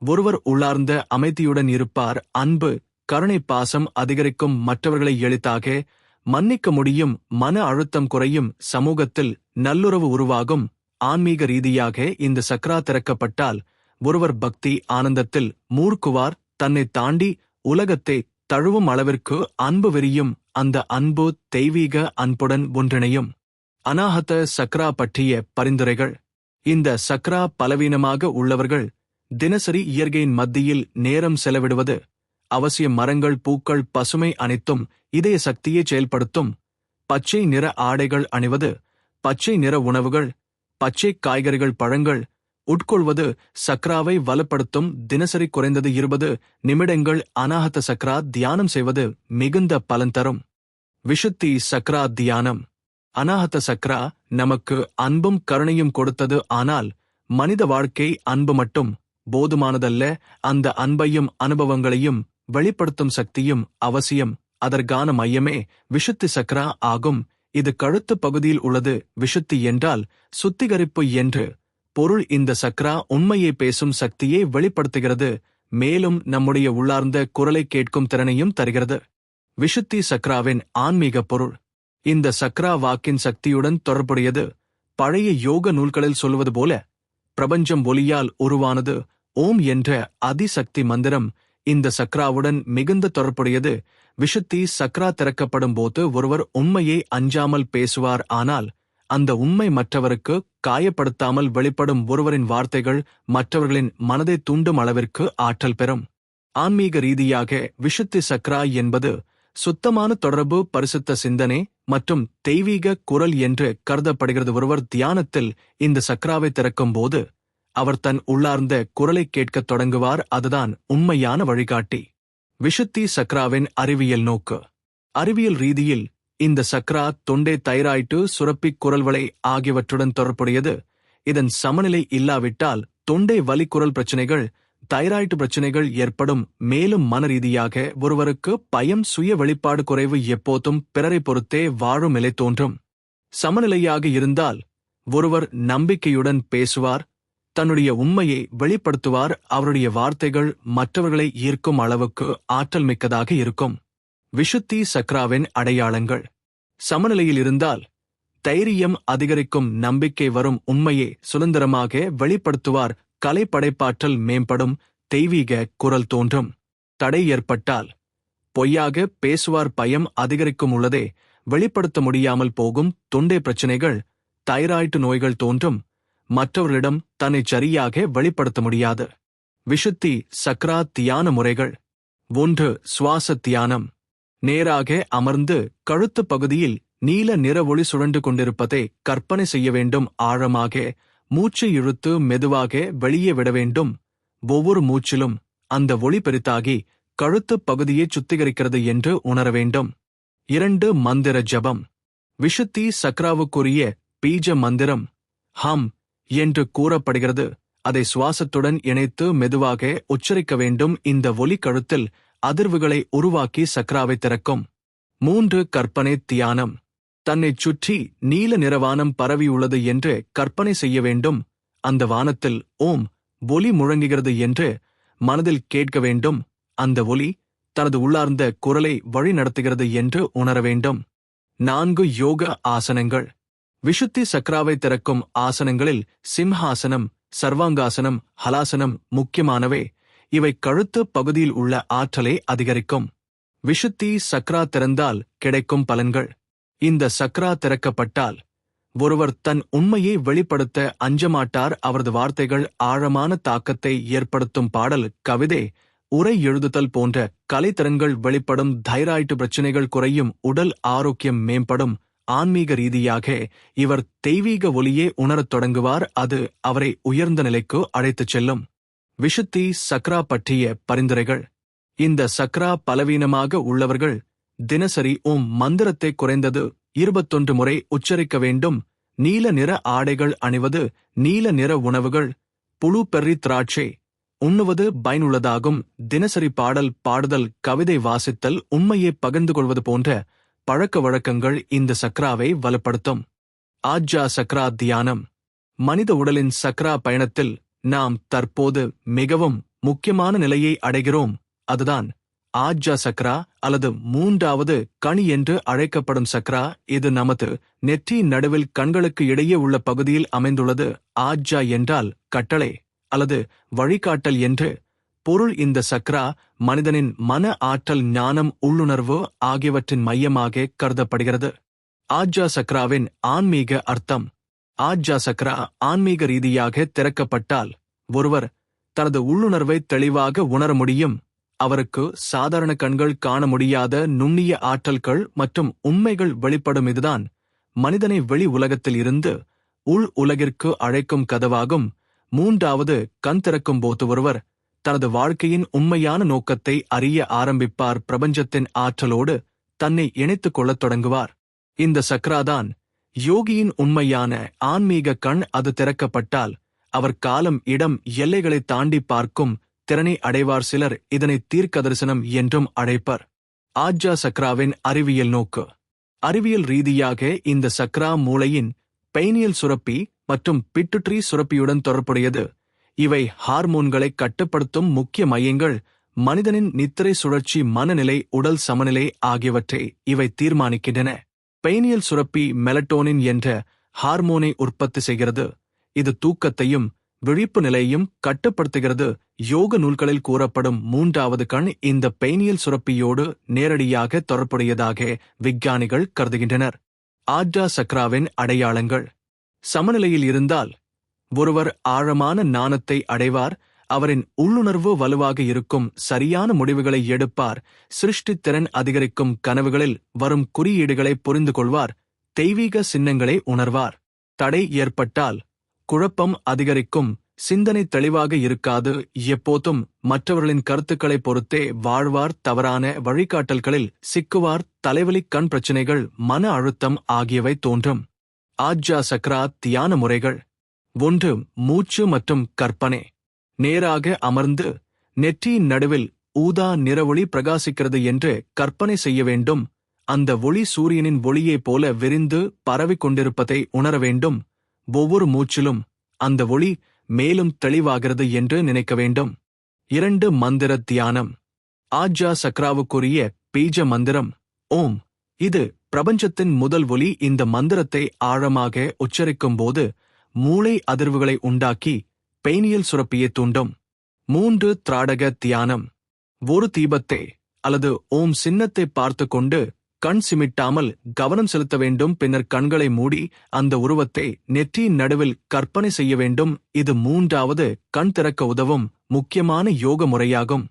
ஒருவர் உள்ளார்ந்த அமைதியுடன் இருப்பார். அன்பு, கருணை, பாசம் அதிகரிக்கும். மற்றவர்களை எளிதாக மன்னிக்க முடியும். மன அழுத்தம் குறையும். சமூகத்தில் நல்லுறவு உருவாகும். ஆன்மீக ரீதியாக இந்த சக்ரா திறக்கப்பட்டால் ஒருவர் பக்தி ஆனந்தத்தில் மூழ்குவார். தன்னை தாண்டி உலகத்தை தழுவும் அளவிற்கு அன்பு விரியும். அந்த அன்பு தெய்வீக அன்புடன் ஒன்றிணையும். அநாஹத சக்ரா பற்றிய பரிந்துரைகள். இந்த சக்ரா பலவீனமாக உள்ளவர்கள் தினசரி இயற்கையின் மத்தியில் நேரம் செலவிடுவது அவசியம். மரங்கள், பூக்கள், பசுமை அனைத்தும் இதய சக்தியை செயல்படுத்தும். பச்சை நிற ஆடைகள் அணிவது, பச்சை நிற உணவுகள், பச்சை காய்கறிகள், பழங்கள் உட்கொள்வது சக்ராவை வலுப்படுத்தும். தினசரி குறைந்தது 20 நிமிடங்கள் அநாஹத சக்ரா தியானம் செய்வது மிகுந்த பலன் தரும். விஷுத்தி சக்ரா தியானம். அநாஹத சக்ரா நமக்கு அன்பும் கருணையும் கொடுத்தது. ஆனால் மனித வாழ்க்கை அன்பு மட்டும் போதுமானதல்ல. அந்த அன்பையும் அனுபவங்களையும் வெளிப்படுத்தும் சக்தியும் அவசியம். அதற்கான மையமே விஷுத்தி சக்ரா ஆகும். இது கழுத்து பகுதியில் உள்ளது. விஷுத்தி என்றால் சுத்திகரிப்பு என்று பொருள். இந்த சக்ரா உண்மையை பேசும் சக்தியை வெளிப்படுத்துகிறது. மேலும் நம்முடைய உள்ளார்ந்த குரலை கேட்கும் திறனையும் தருகிறது. விஷுத்தி சக்ராவின் ஆன்மீக பொருள். இந்த சக்ரா வாக்கின் சக்தியுடன் தொடர்புடையது. பழைய யோக நூல்களில் சொல்வது போல பிரபஞ்சம் ஒலியால் உருவானது. ஓம் என்ற அதிசக்தி மந்திரம் இந்த சக்ராவுடன் மிகுந்த தொடர்புடையது. விஷுத்தி சக்ரா திறக்கப்படும் போது ஒருவர் உண்மையை அஞ்சாமல் பேசுவார். ஆனால் அந்த உண்மை மற்றவருக்கு காயப்படுத்தாமல் வெளிப்படும். ஒருவரின் வார்த்தைகள் மற்றவர்களின் மனதை தூண்டும் அளவிற்கு ஆற்றல் பெறும். ஆன்மீக ரீதியாக விஷுத்தி சக்ரா என்பது சுத்தமான தொடர்பு, பரிசுத்த சிந்தனை மற்றும் தெய்வீக குரல் என்று கருதப்படுகிறது. ஒருவர் தியானத்தில் இந்த சக்ராவை திறக்கும் போது அவர் தன் உள்ளார்ந்த குரலை கேட்கத் தொடங்குவார். அதுதான் உண்மையான வழிகாட்டி. விஷுத்தி சக்ராவின் அறிவியல் நோக்கு. அறிவியல் ரீதியில் இந்த சக்ரா தொண்டை, தைராய்டு சுரப்பி, குரல்வளை ஆகியவற்றுடன் தொடர்புடையது. இதன் சமநிலை இல்லாவிட்டால் தொண்டை வலி, குரல் பிரச்சினைகள், தைராய்டு பிரச்சினைகள் ஏற்படும். மேலும் மன ரீதியாக ஒருவருக்கு பயம், சுய வெளிப்பாடு குறைவு, எப்போதும் பிறரை பொறுத்தே வாழும் நிலை தோன்றும். சமநிலையாக இருந்தால் ஒருவர் நம்பிக்கையுடன் பேசுவார், தன்னுடைய உண்மையை வெளிப்படுத்துவார். அவருடைய வார்த்தைகள் மற்றவர்களை ஈர்க்கும் அளவுக்கு ஆற்றல் மிக்கதாக இருக்கும். விஷுத்தி சக்ராவின் அடையாளங்கள். சமநிலையில் இருந்தால் தைரியம் அதிகரிக்கும், நம்பிக்கை வரும், உண்மையை சுதந்திரமாக வெளிப்படுத்துவார், கலை படைப்பாற்றல் மேம்படும், தெய்வீக குரல் தோன்றும். தடை ஏற்பட்டால் பொய்யாக பேசுவார், பயம் அதிகரிக்கும், உள்ளதே வெளிப்படுத்த முடியாமல் போகும், தொண்டை பிரச்சினைகள், தைராய்டு நோய்கள் தோன்றும், மற்றவர்களிடம் தன்னை சரியாக வெளிப்படுத்த முடியாது. விஷுத்தி சக்ரா தியான முறைகள். 1. சுவாச தியானம். நேராக அமர்ந்து கழுத்து பகுதியில் நீல நிற ஒளி சுழன்று கொண்டிருப்பதை கற்பனை செய்ய வேண்டும். ஆழமாக மூச்சு இழுத்து மெதுவாக வெளியே விட வேண்டும். ஒவ்வொரு மூச்சிலும் அந்த ஒளி பெரிதாகி கழுத்து பகுதியை சுத்திகரிக்கிறது என்று உணர வேண்டும். 2. மந்திர ஜபம். விஷுத்தி சக்ராவுக்குரிய பீஜ மந்திரம் ஹம் என்று கூறப்படுகிறது. அதை சுவாசத்துடன் இணைத்து மெதுவாக உச்சரிக்க வேண்டும். இந்த ஒலி கழுத்தில் அதிர்வுகளை உருவாக்கி சக்ராவை திறக்கும். 3. கற்பனை தியானம். தன்னைச் சுற்றி நீல நிறவானம் பரவியுள்ளது என்று கற்பனை செய்ய வேண்டும். அந்த வானத்தில் ஓம் ஒலி முழங்குகிறது என்று மனதில் கேட்க வேண்டும். அந்த ஒலி தனது உள்ளார்ந்த குரலை வழி நடத்துகிறது என்று உணர வேண்டும். 4. யோக ஆசனங்கள். விஷுத்தி சக்ராவை திறக்கும் ஆசனங்களில் சிம்ஹாசனம், சர்வாங்காசனம், ஹலாசனம் முக்கியமானவை. இவை கழுத்து பகுதியில் உள்ள ஆற்றலை அதிகரிக்கும். விஷுத்தி சக்ரா திறந்தால் கிடைக்கும் பலன்கள். இந்த சக்ரா திறக்கப்பட்டால் ஒருவர் தன் உண்மையை வெளிப்படுத்த அஞ்சமாட்டார். அவரது வார்த்தைகள் ஆழமான தாக்கத்தை ஏற்படுத்தும். பாடல், கவிதை, உரை எழுதுதல் போன்ற கலைத்திறன்கள் வெளிப்படும். தைராய்டு பிரச்சினைகள் குறையும். உடல் ஆரோக்கியம் மேம்படும். ஆன்மீக ரீதியாக இவர் தெய்வீக ஒலியே உணரத் தொடங்குவார். அது அவரை உயர்ந்த நிலைக்கு அழைத்துச் செல்லும். விஷுத்தி சக்ரா பற்றிய பரிந்துரைகள். இந்த சக்ரா பலவீனமாக உள்ளவர்கள் தினசரி ஓம் மந்திரத்தை குறைந்தது 21 முறை உச்சரிக்க வேண்டும். நீல நிற ஆடைகள் அணிவது, நீல நிற உணவுகள், புழு, பெர்ரி, திராட்சை உண்ணுவது பயனுள்ளதாகும். தினசரி பாடல் பாடுதல், கவிதை வாசித்தல், உண்மையை பகிர்ந்து கொள்வது போன்ற பழக்க வழக்கங்கள் இந்த சக்ராவை வலுப்படுத்தும். ஆஜ்ஜா சக்ரா தியானம். மனித உடலின் சக்ரா பயணத்தில் நாம் தற்போது மிகவும் முக்கியமான நிலையை அடைகிறோம். அதுதான் ஆஜ்ஜா சக்ரா அல்லது மூன்றாவது கண் என்று அழைக்கப்படும் சக்ரா. இது நமது நெற்றியின் நடுவில் கண்களுக்கு இடையே உள்ள பகுதியில் அமைந்துள்ளது. ஆஜ்ஜா என்றால் கட்டளை அல்லது வழிகாட்டல் என்று பொருள். இந்த சக்ரா மனிதனின் மன ஆற்றல், ஞானம், உள்ளுணர்வு ஆகியவற்றின் மையமாக கருதப்படுகிறது. ஆஜ்ஜா சக்ராவின் ஆன்மீக அர்த்தம். ஆஜ்ஜா சக்ரா ஆன்மீக ரீதியாக திறக்கப்பட்டால் ஒருவர் தனது உள்ளுணர்வை தெளிவாக உணர முடியும். அவருக்கு சாதாரண கண்கள் காண முடியாத நுண்ணிய ஆற்றல்கள் மற்றும் உண்மைகள் வெளிப்படும். இதுதான் மனிதனை வெளி உலகத்தில் இருந்து உள் உலகிற்கு அழைக்கும் கதவாகும். மூன்றாவது கண் திறக்கும் போது ஒருவர் தனது வாழ்க்கையின் உண்மையான நோக்கத்தை அறிய ஆரம்பிப்பார். பிரபஞ்சத்தின் ஆற்றலோடு தன்னை இணைத்துக் கொள்ளத் தொடங்குவார். இந்த சக்ராதான் யோகியின் உண்மையான ஆன்மீக கண். அது திறக்கப்பட்டால் அவர் காலம், இடம், எல்லைகளை தாண்டி பார்க்கும் திறனை அடைவார். சிலர் இதனை தீர்க்க தரிசனம் என்றும் அழைப்பர். ஆஜ்ஜா சக்ராவின் அறிவியல் நோக்கு. அறிவியல் ரீதியாக இந்த சக்ரா மூளையின் பைனியல் சுரப்பி மற்றும் பிட்டுட்ரி சுரப்பியுடன் தொடர்புடையது. இவை ஹார்மோன்களை கட்டுப்படுத்தும் முக்கிய மையங்கள். மனிதனின் நித்திரை சுழற்சி, மனநிலை, உடல் சமநிலை ஆகியவற்றை இவை தீர்மானிக்கின்றன. பைனியல் சுரப்பி மெலட்டோனின் என்ற ஹார்மோனை உற்பத்தி செய்கிறது. இது தூக்கத்தையும் விழிப்பு நிலையையும் கட்டுப்படுத்துகிறது. யோக நூல்களில் கூறப்படும் மூன்றாவது கண் இந்த பைனியல் சுரப்பியோடு நேரடியாக தொடர்புடையதாக விஞ்ஞானிகள் கருதுகின்றனர். ஆஜ்ஜா சக்ராவின் அடையாளங்கள். சமநிலையில் இருந்தால் ஒருவர் ஆழமான ஞானத்தை அடைவார். அவரின் உள்ளுணர்வு வலுவாக இருக்கும். சரியான முடிவுகளை எடுப்பார். சிருஷ்டித் திறன் அதிகரிக்கும். கனவுகளில் வரும் குறியீடுகளை புரிந்து கொள்வார். தெய்வீக சின்னங்களை உணர்வார். தடை ஏற்பட்டால் குழப்பம் அதிகரிக்கும். சிந்தனை தெளிவாக இருக்காது. எப்போதும் மற்றவர்களின் கருத்துக்களை பொறுத்தே வாழ்வார். தவறான வழிகாட்டல்களில் சிக்குவார். தலைவலி, கண் பிரச்சினைகள், மன அழுத்தம் ஆகியவை தோன்றும். ஆஜ்ஜா சக்ரா தியான முறைகள். 1. மூச்சு மற்றும் கற்பனை. நேராக அமர்ந்து நெற்றியின் நடுவில் ஊதா நிற ஒளி பிரகாசிக்கிறது என்று கற்பனை செய்ய வேண்டும். அந்த ஒளி சூரியனின் ஒளியைப் போல விரிந்து பரவிக் கொண்டிருப்பதை உணர வேண்டும். ஒவ்வொரு மூச்சிலும் அந்த ஒளி மேலும் தெளிவாகிறது என்று நினைக்க வேண்டும். 2. மந்திர தியானம். ஆஜ்ஜா சக்ராவுக்குரிய பீஜ மந்திரம் ஓம். இது பிரபஞ்சத்தின் முதல் ஒலி. இந்த மந்திரத்தை ஆழமாக உச்சரிக்கும் போது மூளை அதிர்வுகளை உண்டாக்கி பைனியல் சுரப்பியை தூண்டும். 3. திராடக தியானம். ஒரு தீபத்தை அல்லது ஓம் சின்னத்தை பார்த்து கொண்டு கண் சிமிட்டாமல் கவனம் செலுத்த வேண்டும். பின்னர் கண்களை மூடி அந்த உருவத்தை நெற்றியின் நடுவில் கற்பனை செய்ய வேண்டும். இது மூன்றாவது கண் திறக்க உதவும் முக்கியமான யோக முறையாகும்.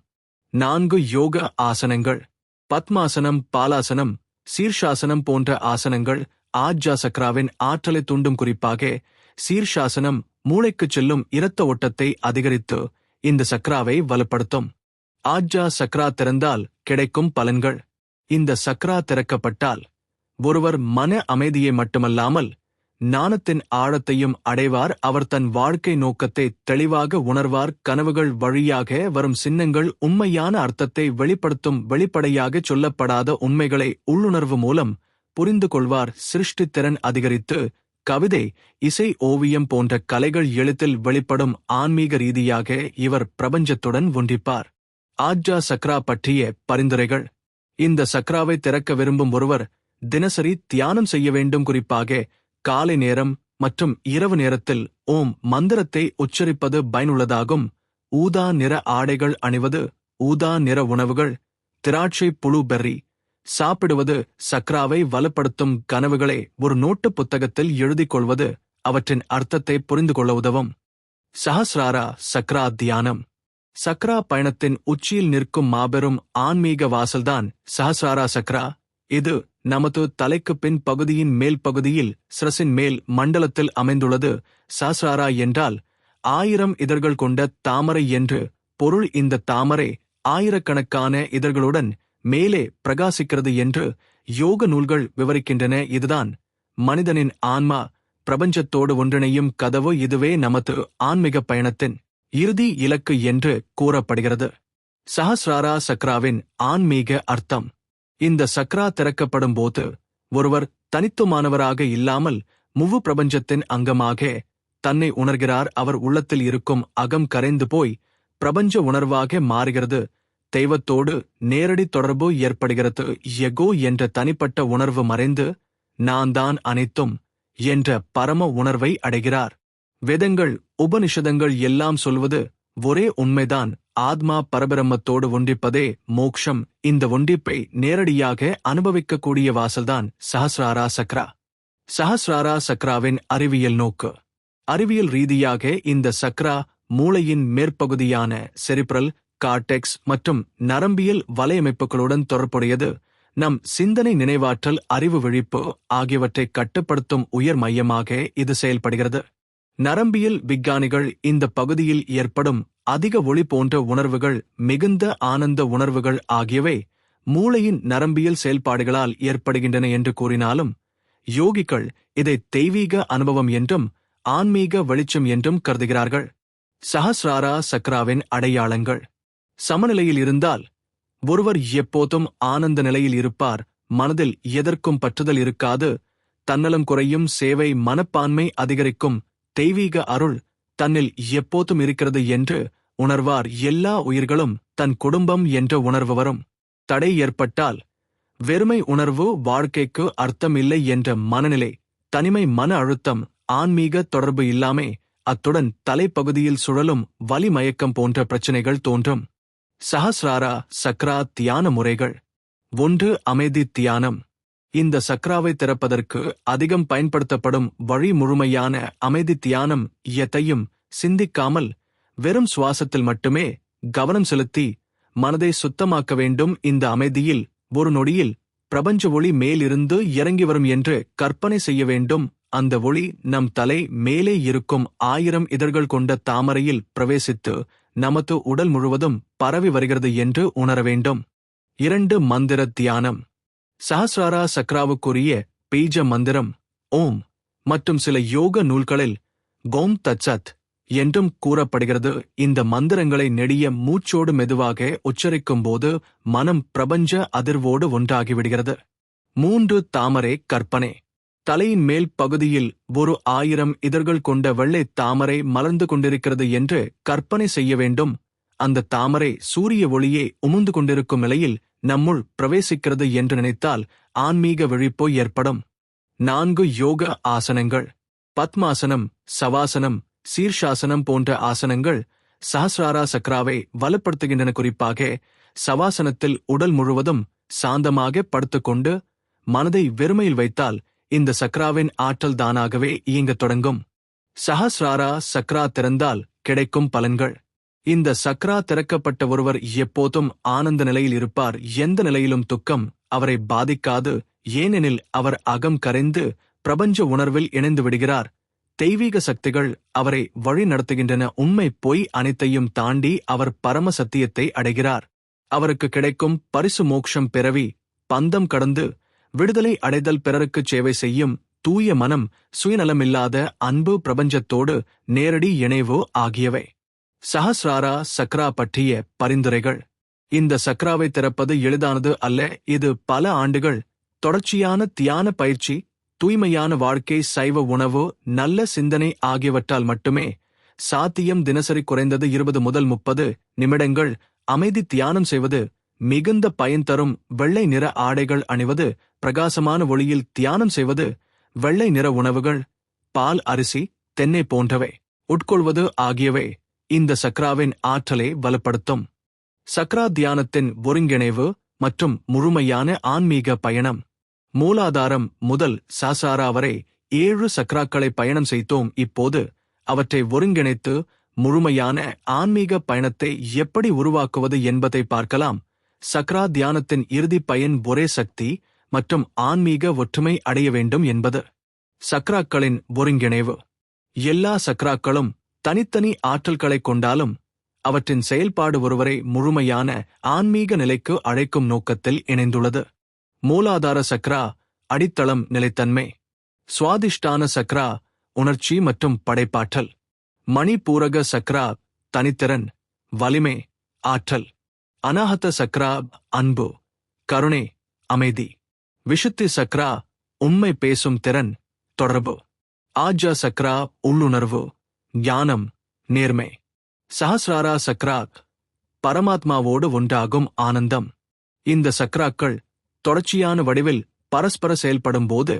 4. யோக ஆசனங்கள். பத்மாசனம், பாலாசனம், சீர்ஷாசனம் போன்ற ஆசனங்கள் ஆஜ்ஜா சக்ராவின் ஆற்றலை தூண்டும். குறிப்பாக சீர்ஷாசனம் மூளைக்குச் செல்லும் இரத்த ஓட்டத்தை அதிகரித்து இந்த சக்ராவை வலுப்படுத்தும். ஆஜ்ஜா சக்ரா திறந்தால் கிடைக்கும் பலன்கள். இந்த சக்ரா திறக்கப்பட்டால் ஒருவர் மன அமைதியை மட்டுமல்லாமல் ஞானத்தின் ஆழத்தையும் அடைவார். அவர் தன் வாழ்க்கை நோக்கத்தை தெளிவாக உணர்வார். கனவுகள் வழியாக வரும் சின்னங்கள் உண்மையான அர்த்தத்தை வெளிப்படுத்தும். வெளிப்படையாக சொல்லப்படாத உண்மைகளை உள்ளுணர்வு மூலம் புரிந்து கொள்வார். சிருஷ்டித்திறன் அதிகரித்து கவிதை, இசை, ஓவியம் போன்ற கலைகள் எழுத்தில் வெளிப்படும். ஆன்மீக ரீதியாக இவர் பிரபஞ்சத்துடன் ஒன்றிப்பார். ஆஜ்ஜா சக்ரா பற்றிய பரிந்துரைகள். இந்த சக்ராவை திறக்க விரும்பும் ஒருவர் தினசரி தியானம் செய்ய வேண்டும். குறிப்பாக காலை நேரம் மற்றும் இரவு நேரத்தில் ஓம் மந்திரத்தை உச்சரிப்பது பயனுள்ளதாகும். ஊதா நிற ஆடைகள் அணிவது, ஊதா நிற உணவுகள், திராட்சை, புழு, பெர்ரி சாப்பிடுவது சக்ராவை வலுப்படுத்தும். கனவுகளை ஒரு நோட்டு புத்தகத்தில் எழுதிக் கொள்வது அவற்றின் அர்த்தத்தை புரிந்து கொள்ள உதவும். சஹஸ்ராரா சக்ரா தியானம். சக்ரா பயணத்தின் உச்சியில் நிற்கும் மாபெரும் ஆன்மீக வாசல்தான் சஹஸ்ராரா சக்ரா. இது நமது தலைக்கு பின் பகுதியின் மேல் பகுதியில் சிரசின் மேல் மண்டலத்தில் அமைந்துள்ளது. சஹஸ்ராரா என்றால் 1000 இதழ்கள் கொண்ட தாமரை என்று பொருள். இந்த தாமரை ஆயிரக்கணக்கான இதழ்களுடன் மேலே பிரகாசிக்கிறது என்று யோக நூல்கள் விவரிக்கின்றன. இதுதான் மனிதனின் ஆன்மா பிரபஞ்சத்தோடு ஒன்றிணையும் கதவு. இதுவே நமது ஆன்மீக பயணத்தின் இறுதி இலக்கு என்று கூறப்படுகிறது. சஹஸ்ராரா சக்ராவின் ஆன்மீக அர்த்தம். இந்த சக்ரா திறக்கப்படும் போது ஒருவர் தனித்துவமானவராக இல்லாமல் முழு பிரபஞ்சத்தின் அங்கமாக தன்னை உணர்கிறார். அவர் உள்ளத்தில் இருக்கும் அகம் கரைந்து போய் பிரபஞ்ச உணர்வாக மாறுகிறது. தெய்வத்தோடு நேரடி தொடர்பு ஏற்படுகிறது. எகோ என்ற தனிப்பட்ட உணர்வு மறைந்து நான் தான் அனைத்தும் என்ற பரம உணர்வை அடைகிறார். வேதங்கள் உபனிஷதங்கள் எல்லாம் சொல்வது ஒரே உண்மைதான். ஆத்மா பரபிரம்மத்தோடு ஒன்றிப்பதே மோக்ஷம். இந்த ஒன்றிப்பை நேரடியாக அனுபவிக்கக்கூடிய வாசல்தான் சஹஸ்ராரா சக்ரா. சஹஸ்ராரா சக்ராவின் அறிவியல் நோக்கு. அறிவியல் ரீதியாக இந்த சக்ரா மூளையின் மேற்பகுதியான செரிப்ரல் கார்டெக்ஸ் மற்றும் நரம்பியல் வலையமைப்புகளுடன் தொடர்புடையது. நம் சிந்தனை, நினைவாற்றல், அறிவு விழிப்பு ஆகியவற்றை கட்டுப்படுத்தும் உயர் மையமாக இது செயல்படுகிறது. நரம்பியல் விஞ்ஞானிகள் இந்த பகுதியில் ஏற்படும் அதிக ஒளி போன்ற உணர்வுகள், மிகுந்த ஆனந்த உணர்வுகள் ஆகியவை மூளையின் நரம்பியல் செயல்பாடுகளால் ஏற்படுகின்றன என்று கூறினாலும், யோகிகள் இதை தெய்வீக அனுபவம் என்றும் ஆன்மீக வெளிச்சம் என்றும் கருதுகிறார்கள். சஹஸ்ராரா சக்ராவின் அடையாளங்கள். சமநிலையில் இருந்தால் ஒருவர் எப்போதும் ஆனந்த நிலையில் இருப்பார். மனதில் எதற்கும் பற்றுதல் இருக்காது. தன்னலம் குறையும். சேவை மனப்பான்மை அதிகரிக்கும். தெய்வீக அருள் தன்னில் எப்போதும் இருக்கிறது என்று உணர்வார். எல்லா உயிர்களும் தன் குடும்பம் என்ற உணர்வு வரும். தடை ஏற்பட்டால் வெறுமை உணர்வு, வாழ்க்கைக்கு அர்த்தம் இல்லை என்ற மனநிலை, தனிமை, மன அழுத்தம், ஆன்மீக தொடர்பு இல்லாமை, அத்துடன் தலைப்பகுதியில் சுழலும் வலி, மயக்கம் போன்ற பிரச்சனைகள் தோன்றும். சஹஸ்ராரா சக்ரா தியான முறைகள். 1. அமைதி தியானம். இந்த சக்ராவை திறப்பதற்கு அதிகம் பயன்படுத்தப்படும் வழி முழுமையான அமைதி தியானம். எதையும் சிந்திக்காமல் வெறும் சுவாசத்தில் மட்டுமே கவனம் செலுத்தி மனதை சுத்தமாக்க வேண்டும். இந்த அமைதியில் ஒரு நொடியில் பிரபஞ்ச ஒளி மேலிருந்து இறங்கி வரும் என்று கற்பனை செய்ய வேண்டும். அந்த ஒளி நம் தலை மேலே இருக்கும் 1000 இதழ்கள் கொண்ட தாமரையில் பிரவேசித்து நமது உடல் முழுவதும் பரவி வருகிறது என்று உணர வேண்டும். 2. மந்திர தியானம். சஹஸ்ராரா சக்ராவுக்குரிய பீஜ மந்திரம் ஓம் மற்றும் சில யோக நூல்களில் கோம் தச்சத் என்றும் கூறப்படுகிறது. இந்த மந்திரங்களை நெடிய மூச்சோடு மெதுவாக உச்சரிக்கும் போது மனம் பிரபஞ்ச அதிர்வோடு ஒன்றாகிவிடுகிறது. 3. தாமரை கற்பனை. தலையின் மேல் பகுதியில் ஒரு 1000 இதழ்கள் கொண்ட வெள்ளை தாமரை மலர்ந்து கொண்டிருக்கிறது என்று கற்பனை செய்ய வேண்டும். அந்த தாமரை சூரிய ஒளியை உமிழ்ந்து கொண்டிருக்கும் நிலையில் நம்முள் பிரவேசிக்கிறது என்று நினைத்தால் ஆன்மீக விழிப்பு ஏற்படும். 4. யோக ஆசனங்கள். பத்மாசனம், சவாசனம், சீர்ஷாசனம் போன்ற ஆசனங்கள் சஹஸ்ராரா சக்ராவை வலுப்படுத்துகின்றன. குறிப்பாக சவாசனத்தில் உடல் முழுவதும் சாந்தமாக படுத்துக்கொண்டு மனதை வெறுமையில் வைத்தால் இந்த சக்ராவின் ஆற்றல் தானாகவே இயங்கத் தொடங்கும். சஹஸ்ராரா சக்ரா திறந்தால் கிடைக்கும் பலன்கள். இந்த சக்ரா திறக்கப்பட்ட ஒருவர் எப்போதும் ஆனந்த நிலையில் இருப்பார். எந்த நிலையிலும் துக்கம் அவரை பாதிக்காது. ஏனெனில் அவர் அகம் கரைந்து பிரபஞ்ச உணர்வில் இணைந்து விடுகிறார். தெய்வீக சக்திகள் அவரை வழி நடத்துகின்றன. உண்மை, பொய் அனைத்தையும் தாண்டி அவர் பரம சத்தியத்தை அடைகிறார். அவருக்கு கிடைக்கும் பரிசு மோக்ஷம், பிறவி பந்தம் கடந்து விடுதலை அடைதல், பிறருக்குச் சேவை செய்யும் தூய மனம், சுயநலமில்லாத அன்பு, பிரபஞ்சத்தோடு நேரடி இணைவு ஆகியவை. சஹஸ்ராரா சக்ரா பற்றிய பரிந்துரைகள். இந்த சக்ராவை திறப்பது எளிதானது அல்ல. இது பல ஆண்டுகள் தொடர்ச்சியான தியான பயிற்சி, தூய்மையான வாழ்க்கை, சைவ உணவு, நல்ல சிந்தனை ஆகியவற்றால் மட்டுமே சாத்தியம். தினசரி குறைந்தது 20 முதல் 30 நிமிடங்கள் அமைதி தியானம் செய்வது மிகுந்த பயன் தரும். வெள்ளை நிற ஆடைகள் அணிவது, பிரகாசமான ஒளியில் தியானம் செய்வது, வெள்ளை நிற உணவுகள், பால், அரிசி, தென்னை போன்றவை உட்கொள்வது ஆகியவை இந்த சக்ராவின் ஆற்றலை வலுப்படுத்தும். சக்ரா தியானத்தின் ஒருங்கிணைவு மற்றும் முழுமையான ஆன்மீக பயணம். மூலாதாரம் முதல் சஹஸ்ராரா வரை 7 சக்ராக்களை பயணம் செய்தோம். இப்போது அவற்றை ஒருங்கிணைத்து முழுமையான ஆன்மீக பயணத்தை எப்படி உருவாக்குவது என்பதை பார்க்கலாம். சக்ரா தியானத்தின் இறுதி பயன் ஒரே சக்தி மற்றும் ஆன்மீக ஒற்றுமை அடைய வேண்டும் என்பது. சக்ராக்களின் ஒருங்கிணைவு. எல்லா சக்ராக்களும் தனித்தனி ஆற்றல்களைக் கொண்டாலும் அவற்றின் செயல்பாடு ஒருவரை முழுமையான ஆன்மீக நிலைக்கு அழைக்கும் நோக்கத்தில் இணைந்துள்ளது. மூலாதார சக்ரா அடித்தளம், நிலைத்தன்மை. சுவாதிஷ்டான சக்ரா உணர்ச்சி மற்றும் படைப்பாற்றல். மணிபூரக சக்ரா தனித்திறன், வலிமை, ஆற்றல். அநாஹத சக்ரா அன்பு, கருணை, அமைதி. விஷுத்தி சக்ரா உண்மை பேசும் திறன், தொடர்பு. ஆஜ்யா சக்ரா உள்ளுணர்வு, ஞானம், நேர்மை. சஹஸ்ராரா சக்ரா பரமாத்மாவோடு உண்டாகும் ஆனந்தம். இந்த சக்ராக்கள் தொடர்ச்சியான வடிவில் பரஸ்பர செயல்படும்போது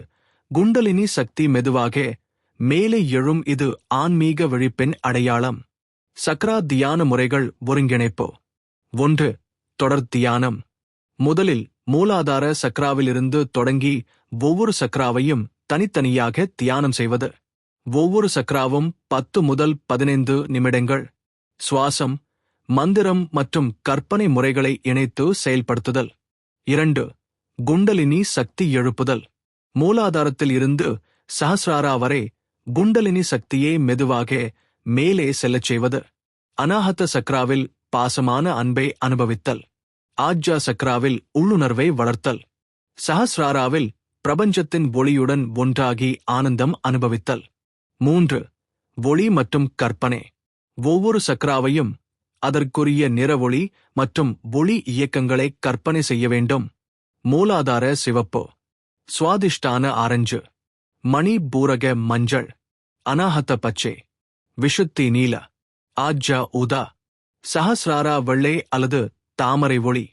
குண்டலினி சக்தி மெதுவாக மேலே எழும். இது ஆன்மீக விழிப்பின் அடையாளம். சக்ரா தியான முறைகள் ஒருங்கிணைப்பு. 1. தொடர் தியானம். முதலில் மூலாதார சக்ராவிலிருந்து தொடங்கி ஒவ்வொரு சக்ராவையும் தனித்தனியாக தியானம் செய்வது. ஒவ்வொரு சக்ராவும் 10 முதல் 15 நிமிடங்கள். சுவாசம், மந்திரம் மற்றும் கற்பனை முறைகளை இணைத்து செயல்படுத்துதல். 2. குண்டலினி சக்தி எழுப்புதல். மூலாதாரத்தில் இருந்து சஹஸ்ராரா வரை குண்டலினி சக்தியை மெதுவாக மேலே செல்லச் செய்வது. அநாஹத சக்ராவில் பாசமான அன்பை அனுபவித்தல். ஆஜ்யா சக்ராவில் உள்ளுணர்வை வளர்த்தல். சஹஸ்ராராவில் பிரபஞ்சத்தின் ஒளியுடன் ஒன்றாகி ஆனந்தம் அனுபவித்தல். 3. ஒளி மற்றும் கற்பனை. ஒவ்வொரு சக்ராவையும் அதற்குரிய நிற ஒளி மற்றும் ஒளி இயக்கங்களை கற்பனை செய்ய வேண்டும். மூலாதார சிவப்பு, சுவாதிஷ்டான ஆரஞ்சு, மணி பூரக மஞ்சள், அநாஹத பச்சை, விஷுத்தி நீல, ஆஜ்யா ஊதா, சஹஸ்ராரா வெள்ளை அல்லது தாமரை ஒளி.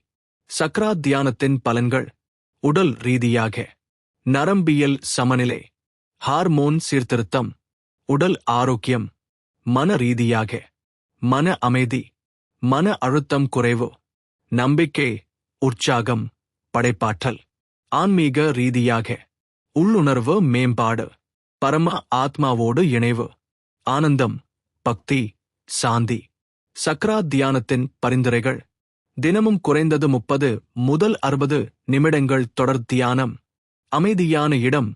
சக்ரா தியானத்தின் பலன்கள். உடல் ரீதியாக நரம்பியல் சமநிலை, ஹார்மோன் சீர்திருத்தம், உடல் ஆரோக்கியம். மன ரீதியாக மன அமைதி, மன அழுத்தம் குறைவு, நம்பிக்கை, உற்சாகம், படைப்பாற்றல். ஆன்மீக ரீதியாக உள்ளுணர்வு மேம்பாடு, பரம ஆத்மாவோடு இணைவு, ஆனந்தம், பக்தி, சாந்தி. சக்ரா தியானத்தின் பரிந்துரைகள். தினமும் குறைந்தது 30 முதல் 60 நிமிடங்கள் தொடர் தியானம். அமைதியான இடம்,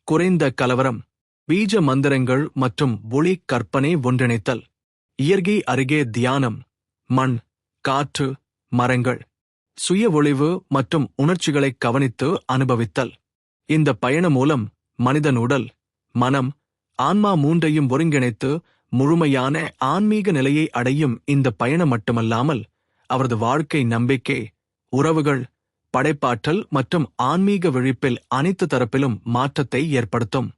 குறைந்த கலவரம், பீஜ மந்திரங்கள் மற்றும் ஒளி கற்பனை ஒன்றிணைத்தல். இயற்கை அருகே தியானம், மண், காற்று, மரங்கள். சுய ஒளிவு மற்றும் உணர்ச்சிகளை கவனித்து அனுபவித்தல். இந்த பயணம் மூலம் மனிதன் உடல், மனம், ஆன்மா மூன்றையும் ஒருங்கிணைத்து முழுமையான ஆன்மீக நிலையை அடையும். இந்த பயணம் மட்டுமல்லாமல் அவரது வாழ்க்கை நம்பிக்கை, உறவுகள், படைப்பாற்றல் மற்றும் ஆன்மீக விழிப்பில் அனைத்து தரப்பிலும் மாற்றத்தை ஏற்படுத்தும்.